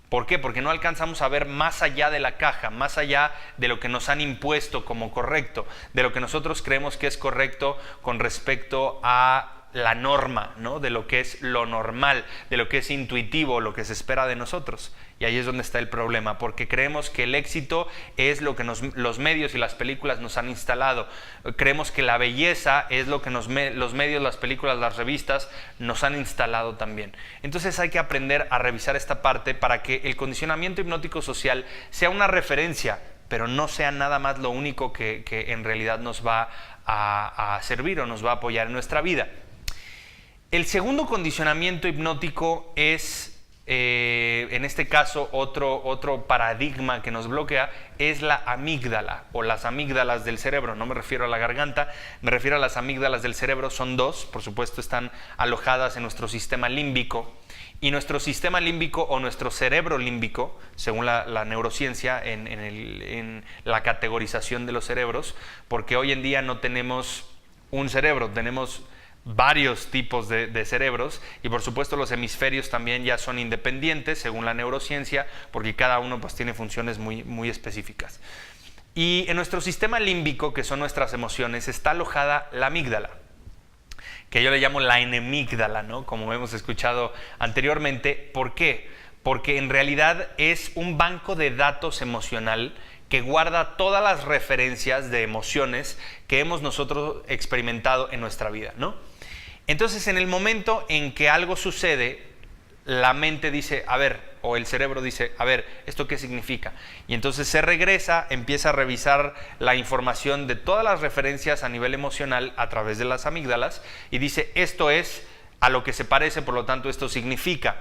¿Por qué? Porque no alcanzamos a ver más allá de la caja, más allá de lo que nos han impuesto como correcto, de lo que nosotros creemos que es correcto con respecto a la norma, ¿no? De lo que es lo normal, de lo que es intuitivo, lo que se espera de nosotros. Y ahí es donde está el problema, porque creemos que el éxito es lo que los medios y las películas nos han instalado. Creemos que la belleza es lo que los medios, las películas, las revistas nos han instalado también. Entonces hay que aprender a revisar esta parte para que el condicionamiento hipnótico social sea una referencia, pero no sea nada más lo único que en realidad nos va a servir o nos va a apoyar en nuestra vida. El segundo condicionamiento hipnótico es, en este caso, otro paradigma que nos bloquea, es la amígdala o las amígdalas del cerebro. No me refiero a la garganta, me refiero a las amígdalas del cerebro. Son 2, por supuesto, están alojadas en nuestro sistema límbico. Y nuestro sistema límbico o nuestro cerebro límbico, según la neurociencia, en la categorización de los cerebros, porque hoy en día no tenemos un cerebro, tenemos varios tipos de cerebros y por supuesto los hemisferios también ya son independientes según la neurociencia porque cada uno pues tiene funciones muy específicas. Y en nuestro sistema límbico, que son nuestras emociones, está alojada la amígdala, que yo le llamo la enemígdala, ¿no? Como hemos escuchado anteriormente. ¿Por qué? Porque en realidad es un banco de datos emocional que guarda todas las referencias de emociones que hemos nosotros experimentado en nuestra vida, ¿no? Entonces, en el momento en que algo sucede, la mente dice, a ver, o el cerebro dice, a ver, ¿esto qué significa? Y entonces se regresa, empieza a revisar la información de todas las referencias a nivel emocional a través de las amígdalas y dice, esto es a lo que se parece, por lo tanto, esto significa.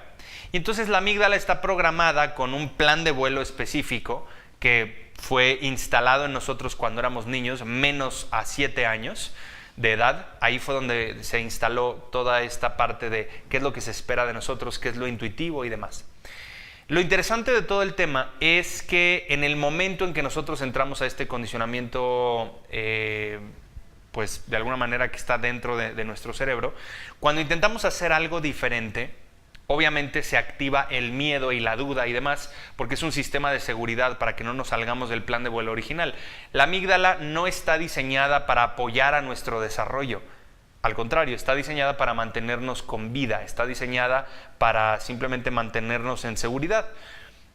Y entonces la amígdala está programada con un plan de vuelo específico que fue instalado en nosotros cuando éramos niños, menos a 7 años de edad. Ahí fue donde se instaló toda esta parte de qué es lo que se espera de nosotros, qué es lo intuitivo y demás. Lo interesante de todo el tema es que en el momento en que nosotros entramos a este condicionamiento, pues de alguna manera que está dentro de nuestro cerebro, cuando intentamos hacer algo diferente, obviamente se activa el miedo y la duda y demás, porque es un sistema de seguridad para que no nos salgamos del plan de vuelo original. La amígdala no está diseñada para apoyar a nuestro desarrollo. Al contrario, está diseñada para mantenernos con vida, está diseñada para simplemente mantenernos en seguridad.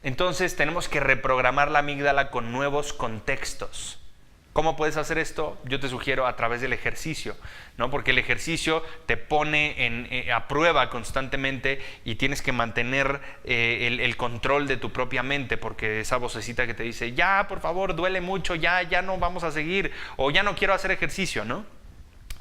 Entonces tenemos que reprogramar la amígdala con nuevos contextos. ¿Cómo puedes hacer esto? Yo te sugiero a través del ejercicio, ¿no? Porque el ejercicio te pone a prueba constantemente y tienes que mantener el control de tu propia mente, porque esa vocecita que te dice, ya, por favor, duele mucho, ya no vamos a seguir, o ya no quiero hacer ejercicio, ¿no?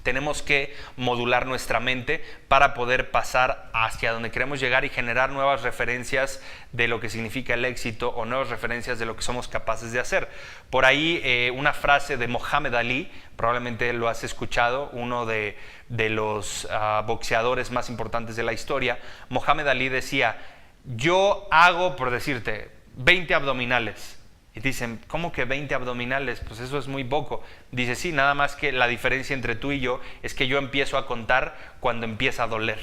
Tenemos que modular nuestra mente para poder pasar hacia donde queremos llegar y generar nuevas referencias de lo que significa el éxito o nuevas referencias de lo que somos capaces de hacer. Por ahí una frase de Mohamed Ali, probablemente lo has escuchado, uno de los boxeadores más importantes de la historia. Mohamed Ali decía, yo hago, por decirte, 20 abdominales. Y dicen, ¿cómo que 20 abdominales? Pues eso es muy poco. Dice, sí, nada más que la diferencia entre tú y yo es que yo empiezo a contar cuando empieza a doler.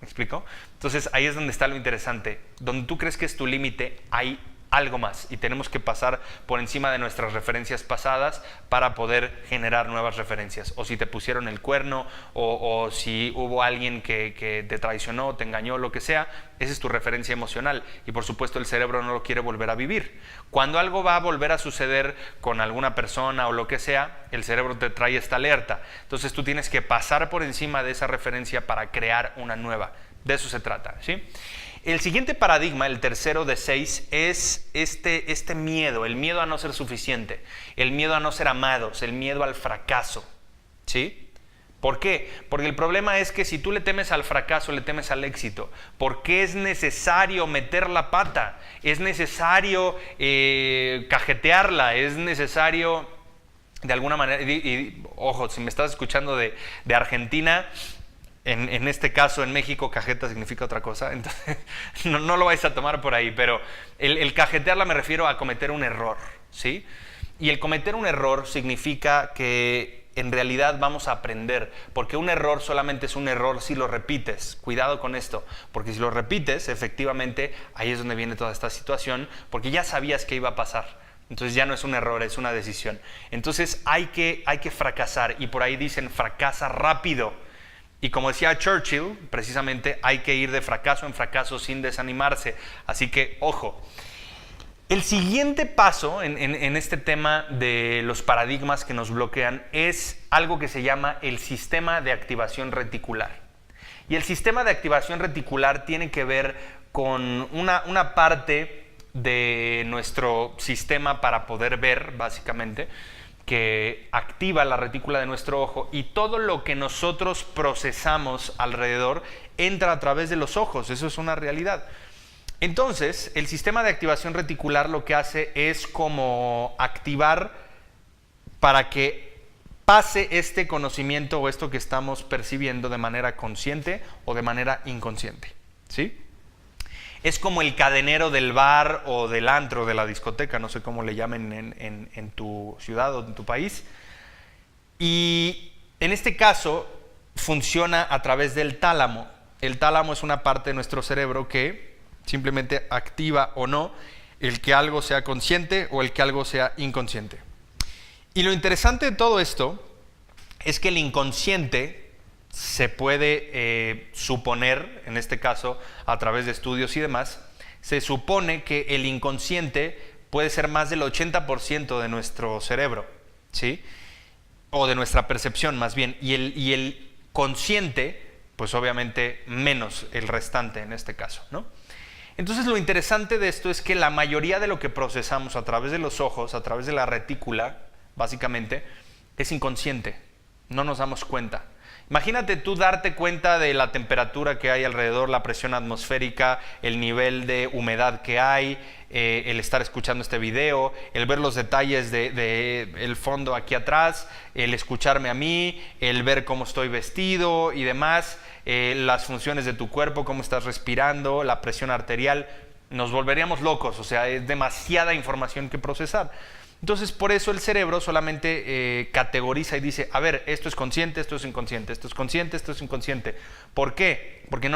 ¿Me explico? Entonces ahí es donde está lo interesante. Donde tú crees que es tu límite, hay algo más. Y tenemos que pasar por encima de nuestras referencias pasadas para poder generar nuevas referencias. O si te pusieron el cuerno, o si hubo alguien que te traicionó, te engañó, lo que sea, esa es tu referencia emocional. Y por supuesto el cerebro no lo quiere volver a vivir. Cuando algo va a volver a suceder con alguna persona o lo que sea, el cerebro te trae esta alerta. Entonces tú tienes que pasar por encima de esa referencia para crear una nueva. De eso se trata, ¿sí? El siguiente paradigma, el tercero de 6, es este miedo, el miedo a no ser suficiente, el miedo a no ser amados, el miedo al fracaso, ¿sí? ¿Por qué? Porque el problema es que si tú le temes al fracaso, le temes al éxito, porque es necesario meter la pata, es necesario cajetearla, es necesario de alguna manera, y ojo, si me estás escuchando de Argentina, en este caso en México cajeta significa otra cosa, entonces no lo vais a tomar por ahí, pero el cajetearla me refiero a cometer un error, ¿sí? Y el cometer un error significa que en realidad vamos a aprender, porque un error solamente es un error si lo repites. Cuidado con esto, porque si lo repites, efectivamente, ahí es donde viene toda esta situación, porque ya sabías que iba a pasar. Entonces ya no es un error, es una decisión. Entonces hay que fracasar, y por ahí dicen fracasa rápido. Y como decía Churchill, precisamente hay que ir de fracaso en fracaso sin desanimarse. Así que, ojo. El siguiente paso en este tema de los paradigmas que nos bloquean es algo que se llama el sistema de activación reticular. Y el sistema de activación reticular tiene que ver con una parte de nuestro sistema para poder ver, básicamente, que activa la retícula de nuestro ojo, y todo lo que nosotros procesamos alrededor entra a través de los ojos. Eso es una realidad. Entonces, el sistema de activación reticular lo que hace es como activar para que pase este conocimiento o esto que estamos percibiendo de manera consciente o de manera inconsciente, ¿sí? Es como el cadenero del bar o del antro, de la discoteca, no sé cómo le llamen en tu ciudad o en tu país. Y en este caso funciona a través del tálamo. El tálamo es una parte de nuestro cerebro que simplemente activa o no el que algo sea consciente o el que algo sea inconsciente. Y lo interesante de todo esto es que el inconsciente se puede suponer, en este caso a través de estudios y demás, se supone que el inconsciente puede ser más del 80% de nuestro cerebro, ¿sí? O de nuestra percepción más bien, y el consciente, pues obviamente menos el restante en este caso, ¿no? Entonces lo interesante de esto es que la mayoría de lo que procesamos a través de los ojos, a través de la retícula, básicamente, es inconsciente, no nos damos cuenta. Imagínate tú darte cuenta de la temperatura que hay alrededor, la presión atmosférica, el nivel de humedad que hay, el estar escuchando este video, el ver los detalles del fondo aquí atrás, el escucharme a mí, el ver cómo estoy vestido y demás, las funciones de tu cuerpo, cómo estás respirando, la presión arterial. Nos volveríamos locos, o sea, es demasiada información que procesar. Entonces, por eso el cerebro solamente categoriza y dice, a ver, esto es consciente, esto es inconsciente, esto es consciente, esto es inconsciente. ¿Por qué? Porque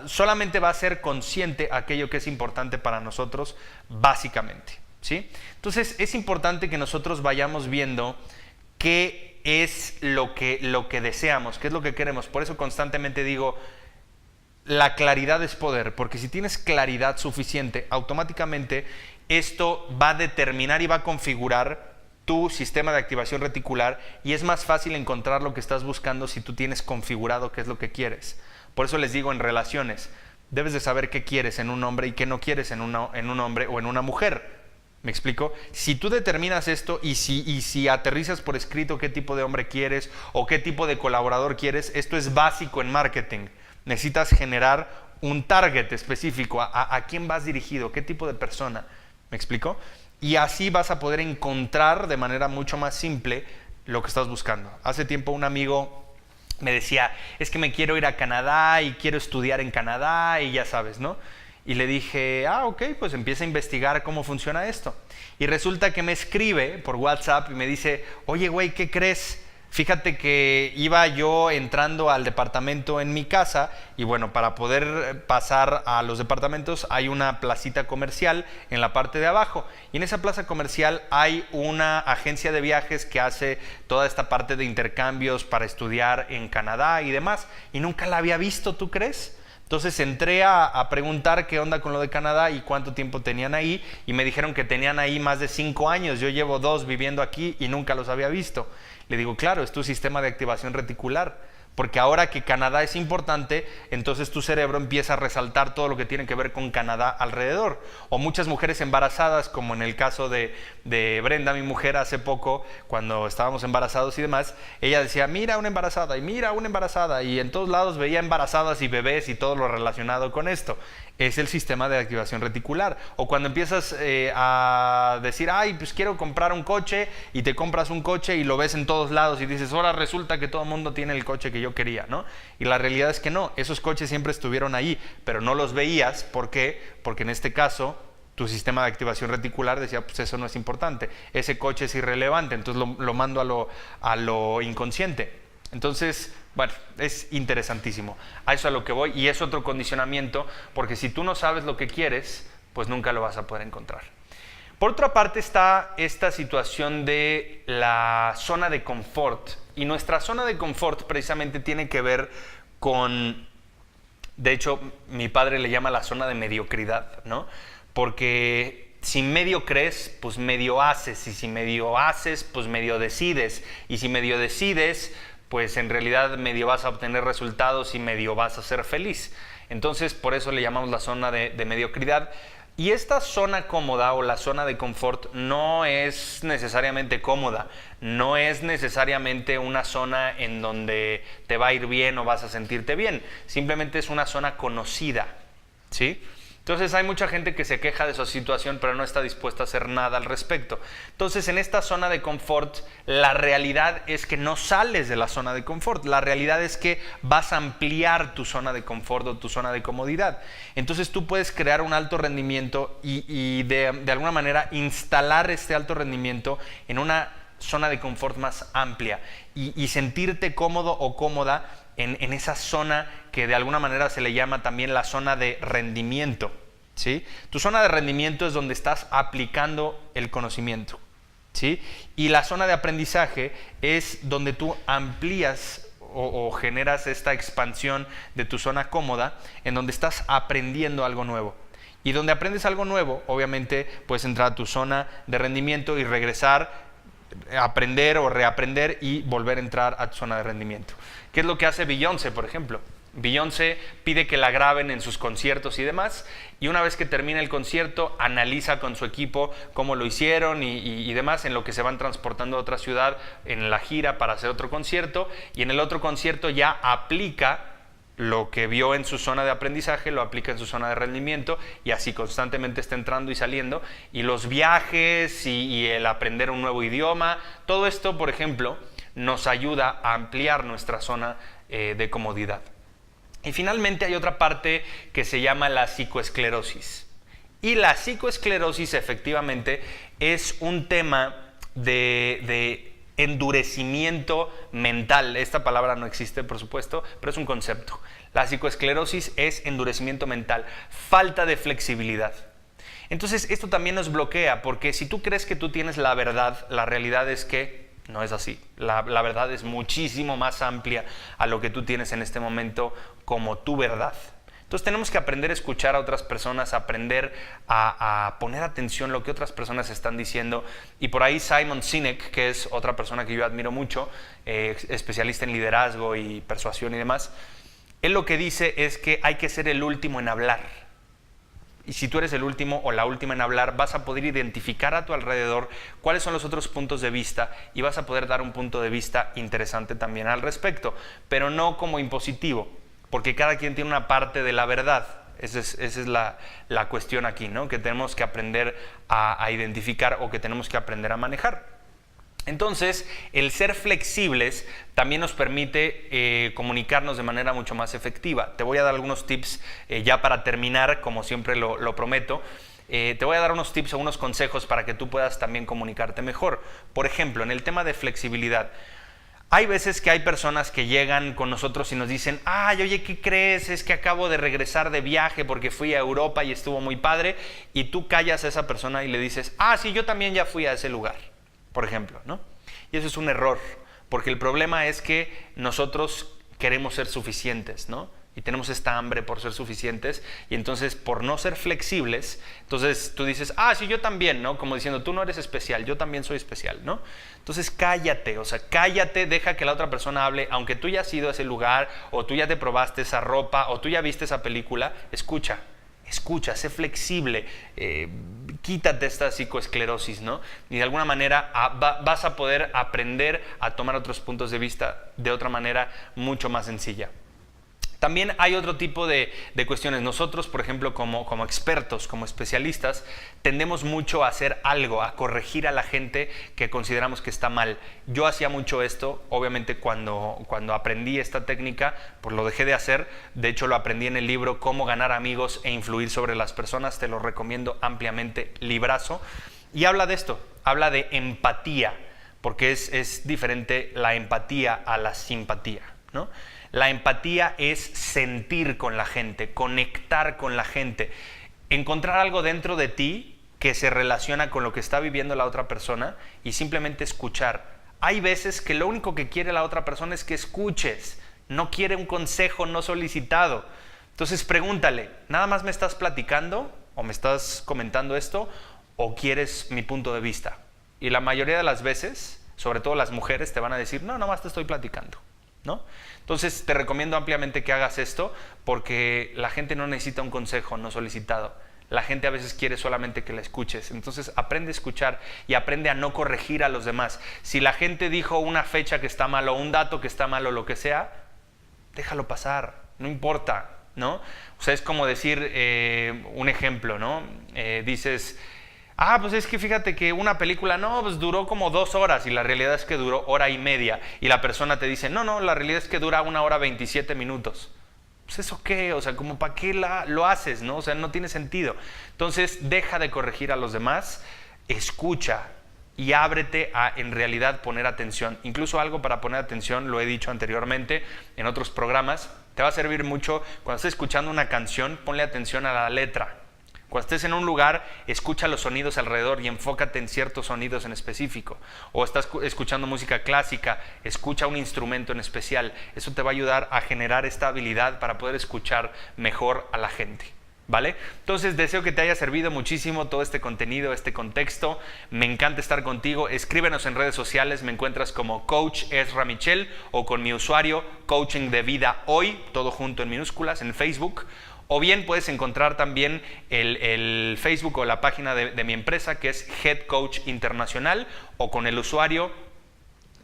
solamente va a ser consciente aquello que es importante para nosotros, básicamente, ¿sí? Entonces, es importante que nosotros vayamos viendo qué es lo que deseamos, qué es lo que queremos. Por eso constantemente digo, la claridad es poder, porque si tienes claridad suficiente, automáticamente esto va a determinar y va a configurar tu sistema de activación reticular y es más fácil encontrar lo que estás buscando si tú tienes configurado qué es lo que quieres. Por eso les digo, en relaciones, debes de saber qué quieres en un hombre y qué no quieres en un hombre o en una mujer. ¿Me explico? Si tú determinas esto y si aterrizas por escrito qué tipo de hombre quieres o qué tipo de colaborador quieres, esto es básico en marketing. Necesitas generar un target específico, a quién vas dirigido, qué tipo de persona. ¿Me explico? Y así vas a poder encontrar de manera mucho más simple lo que estás buscando. Hace tiempo un amigo me decía, es que me quiero ir a Canadá y quiero estudiar en Canadá y ya sabes, ¿no? Y le dije, ok, pues empieza a investigar cómo funciona esto. Y resulta que me escribe por WhatsApp y me dice, oye, güey, ¿qué crees? Fíjate que iba yo entrando al departamento en mi casa y bueno, para poder pasar a los departamentos hay una placita comercial en la parte de abajo. Y en esa plaza comercial hay una agencia de viajes que hace toda esta parte de intercambios para estudiar en Canadá y demás. Y nunca la había visto, ¿tú crees? Entonces entré a preguntar qué onda con lo de Canadá y cuánto tiempo tenían ahí y me dijeron que tenían ahí más de 5 años. Yo llevo 2 viviendo aquí y nunca los había visto. Le digo, claro, es tu sistema de activación reticular, porque ahora que Canadá es importante, entonces tu cerebro empieza a resaltar todo lo que tiene que ver con Canadá alrededor. O muchas mujeres embarazadas, como en el caso de Brenda, mi mujer, hace poco, cuando estábamos embarazados y demás, ella decía, mira una embarazada, y mira una embarazada, y en todos lados veía embarazadas y bebés y todo lo relacionado con esto. Es el sistema de activación reticular. O cuando empiezas a decir, ay, pues quiero comprar un coche, y te compras un coche y lo ves en todos lados y dices, ahora resulta que todo el mundo tiene el coche que yo quería, ¿no? Y la realidad es que no, esos coches siempre estuvieron ahí, pero no los veías. ¿Por qué? Porque en este caso tu sistema de activación reticular decía, pues eso no es importante, ese coche es irrelevante, entonces lo mando a lo inconsciente. Entonces, bueno, es interesantísimo. A eso a lo que voy, y es otro condicionamiento, porque si tú no sabes lo que quieres, pues nunca lo vas a poder encontrar. Por otra parte está esta situación de la zona de confort, y nuestra zona de confort precisamente tiene que ver con, de hecho, mi padre le llama la zona de mediocridad, ¿no? Porque si medio crees, pues medio haces, y si medio haces, pues medio decides, y si medio decides, pues en realidad medio vas a obtener resultados y medio vas a ser feliz. Entonces, por eso le llamamos la zona de mediocridad. Y esta zona cómoda o la zona de confort no es necesariamente cómoda, no es necesariamente una zona en donde te va a ir bien o vas a sentirte bien, simplemente es una zona conocida, ¿sí? Entonces hay mucha gente que se queja de su situación pero no está dispuesta a hacer nada al respecto. Entonces en esta zona de confort la realidad es que no sales de la zona de confort, la realidad es que vas a ampliar tu zona de confort o tu zona de comodidad. Entonces tú puedes crear un alto rendimiento y de alguna manera instalar este alto rendimiento en una zona de confort más amplia y sentirte cómodo o cómoda en esa zona que de alguna manera se le llama también la zona de rendimiento, ¿sí? Tu zona de rendimiento es donde estás aplicando el conocimiento, ¿sí? Y la zona de aprendizaje es donde tú amplías o generas esta expansión de tu zona cómoda, en donde estás aprendiendo algo nuevo. Y donde aprendes algo nuevo, obviamente puedes entrar a tu zona de rendimiento y regresar, aprender o reaprender y volver a entrar a tu zona de rendimiento. ¿Qué es lo que hace Beyoncé, por ejemplo? Beyoncé pide que la graben en sus conciertos y demás, y una vez que termina el concierto, analiza con su equipo cómo lo hicieron y demás, en lo que se van transportando a otra ciudad en la gira para hacer otro concierto, y en el otro concierto ya aplica lo que vio en su zona de aprendizaje, lo aplica en su zona de rendimiento, y así constantemente está entrando y saliendo. Y los viajes y el aprender un nuevo idioma, todo esto, por ejemplo, nos ayuda a ampliar nuestra zona de comodidad. Y finalmente hay otra parte que se llama la psicoesclerosis. Y la psicoesclerosis efectivamente es un tema de endurecimiento mental. Esta palabra no existe, por supuesto, pero es un concepto. La psicoesclerosis es endurecimiento mental, falta de flexibilidad. Entonces esto también nos bloquea, porque si tú crees que tú tienes la verdad, la realidad es que no es así. La verdad es muchísimo más amplia a lo que tú tienes en este momento como tu verdad. Entonces tenemos que aprender a escuchar a otras personas, aprender a poner atención a lo que otras personas están diciendo. Y por ahí Simon Sinek, que es otra persona que yo admiro mucho, especialista en liderazgo y persuasión y demás, él lo que dice es que hay que ser el último en hablar. Y si tú eres el último o la última en hablar, vas a poder identificar a tu alrededor cuáles son los otros puntos de vista y vas a poder dar un punto de vista interesante también al respecto, pero no como impositivo, porque cada quien tiene una parte de la verdad. Esa es la cuestión aquí, ¿no? Que tenemos que aprender a identificar o que tenemos que aprender a manejar. Entonces, el ser flexibles también nos permite comunicarnos de manera mucho más efectiva. Te voy a dar algunos tips ya para terminar, como siempre lo prometo. Te voy a dar unos tips o unos consejos para que tú puedas también comunicarte mejor. Por ejemplo, en el tema de flexibilidad, hay veces que hay personas que llegan con nosotros y nos dicen, ay, oye, ¿qué crees? Es que acabo de regresar de viaje porque fui a Europa y estuvo muy padre. Y tú callas a esa persona y le dices, ah, sí, yo también ya fui a ese lugar, por ejemplo, ¿no? Y eso es un error, porque el problema es que nosotros queremos ser suficientes, ¿no? Y tenemos esta hambre por ser suficientes, y entonces por no ser flexibles, entonces tú dices, ah, sí, yo también, ¿no? Como diciendo, tú no eres especial, yo también soy especial, ¿no? Entonces cállate, o sea, cállate, deja que la otra persona hable, aunque tú ya has ido a ese lugar, o tú ya te probaste esa ropa, o tú ya viste esa película, escucha, sé flexible, quítate esta psicoesclerosis, ¿no? Y de alguna manera vas a poder aprender a tomar otros puntos de vista de otra manera mucho más sencilla. También hay otro tipo de cuestiones. Nosotros, por ejemplo, como expertos, como especialistas, tendemos mucho a hacer algo, a corregir a la gente que consideramos que está mal. Yo hacía mucho esto, obviamente cuando aprendí esta técnica, pues lo dejé de hacer. De hecho, lo aprendí en el libro Cómo ganar amigos e influir sobre las personas. Te lo recomiendo ampliamente, librazo. Y habla de esto, habla de empatía, porque es diferente la empatía a la simpatía, ¿no? La empatía es sentir con la gente, conectar con la gente, encontrar algo dentro de ti que se relaciona con lo que está viviendo la otra persona y simplemente escuchar. Hay veces que lo único que quiere la otra persona es que escuches, no quiere un consejo no solicitado. Entonces pregúntale, ¿nada más me estás platicando o me estás comentando esto o quieres mi punto de vista? Y la mayoría de las veces, sobre todo las mujeres, te van a decir, no, nada más te estoy platicando, ¿no? Entonces te recomiendo ampliamente que hagas esto porque la gente no necesita un consejo no solicitado. La gente a veces quiere solamente que la escuches. Entonces aprende a escuchar y aprende a no corregir a los demás. Si la gente dijo una fecha que está mal o un dato que está mal o lo que sea, déjalo pasar, no importa, ¿no? O sea, es como decir un ejemplo, ¿no? Dices, ah, pues es que fíjate que una película, no, pues duró como 2 horas y la realidad es que duró 1:30 y la persona te dice, no, la realidad es que dura 1 hora 27 minutos. Pues eso qué, o sea, como para qué lo haces, ¿no? O sea, no tiene sentido. Entonces, deja de corregir a los demás, escucha y ábrete a en realidad poner atención. Incluso algo para poner atención, lo he dicho anteriormente en otros programas, te va a servir mucho cuando estés escuchando una canción, ponle atención a la letra. Cuando estés en un lugar, escucha los sonidos alrededor y enfócate en ciertos sonidos en específico. O estás escuchando música clásica, escucha un instrumento en especial. Eso te va a ayudar a generar esta habilidad para poder escuchar mejor a la gente, ¿vale? Entonces deseo que te haya servido muchísimo todo este contenido, este contexto. Me encanta estar contigo. Escríbenos en redes sociales, me encuentras como Coach Ezra Michel o con mi usuario Coaching de Vida Hoy, todo junto en minúsculas en Facebook. O bien puedes encontrar también el Facebook o la página de mi empresa, que es Head Coach Internacional, o con el usuario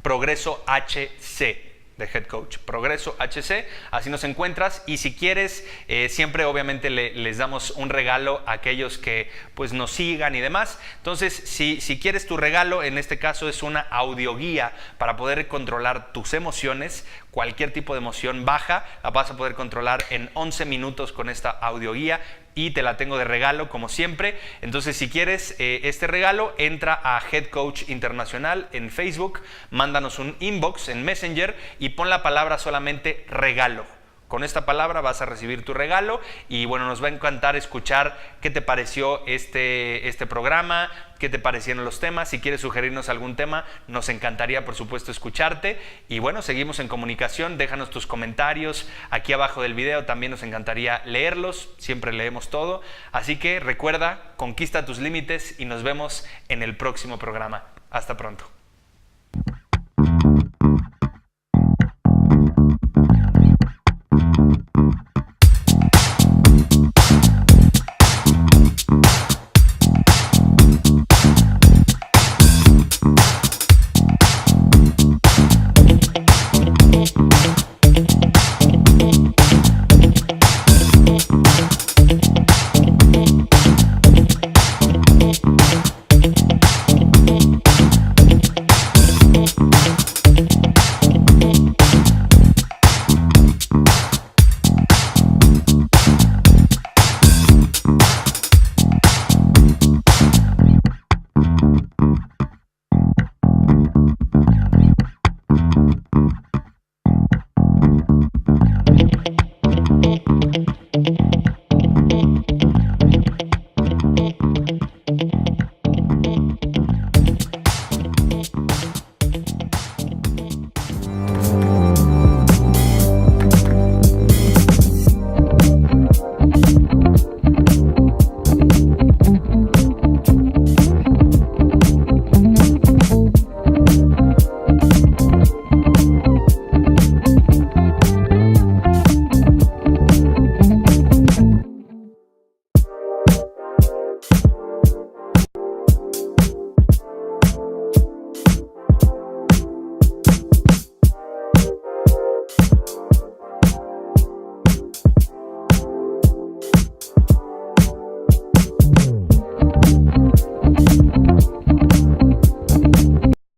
Progreso HC de Head Coach, Progreso HC, así nos encuentras. Y si quieres, siempre obviamente les damos un regalo a aquellos que pues nos sigan y demás. Entonces, si quieres tu regalo, en este caso es una audioguía para poder controlar tus emociones. Cualquier tipo de emoción baja la vas a poder controlar en 11 minutos con esta audioguía y te la tengo de regalo como siempre. Entonces si quieres este regalo, entra a Head Coach Internacional en Facebook, mándanos un inbox en Messenger y pon la palabra solamente regalo. Con esta palabra vas a recibir tu regalo y bueno, nos va a encantar escuchar qué te pareció este programa, qué te parecieron los temas. Si quieres sugerirnos algún tema, nos encantaría por supuesto escucharte. Y bueno, seguimos en comunicación, déjanos tus comentarios aquí abajo del video, también nos encantaría leerlos, siempre leemos todo. Así que recuerda, conquista tus límites y nos vemos en el próximo programa. Hasta pronto.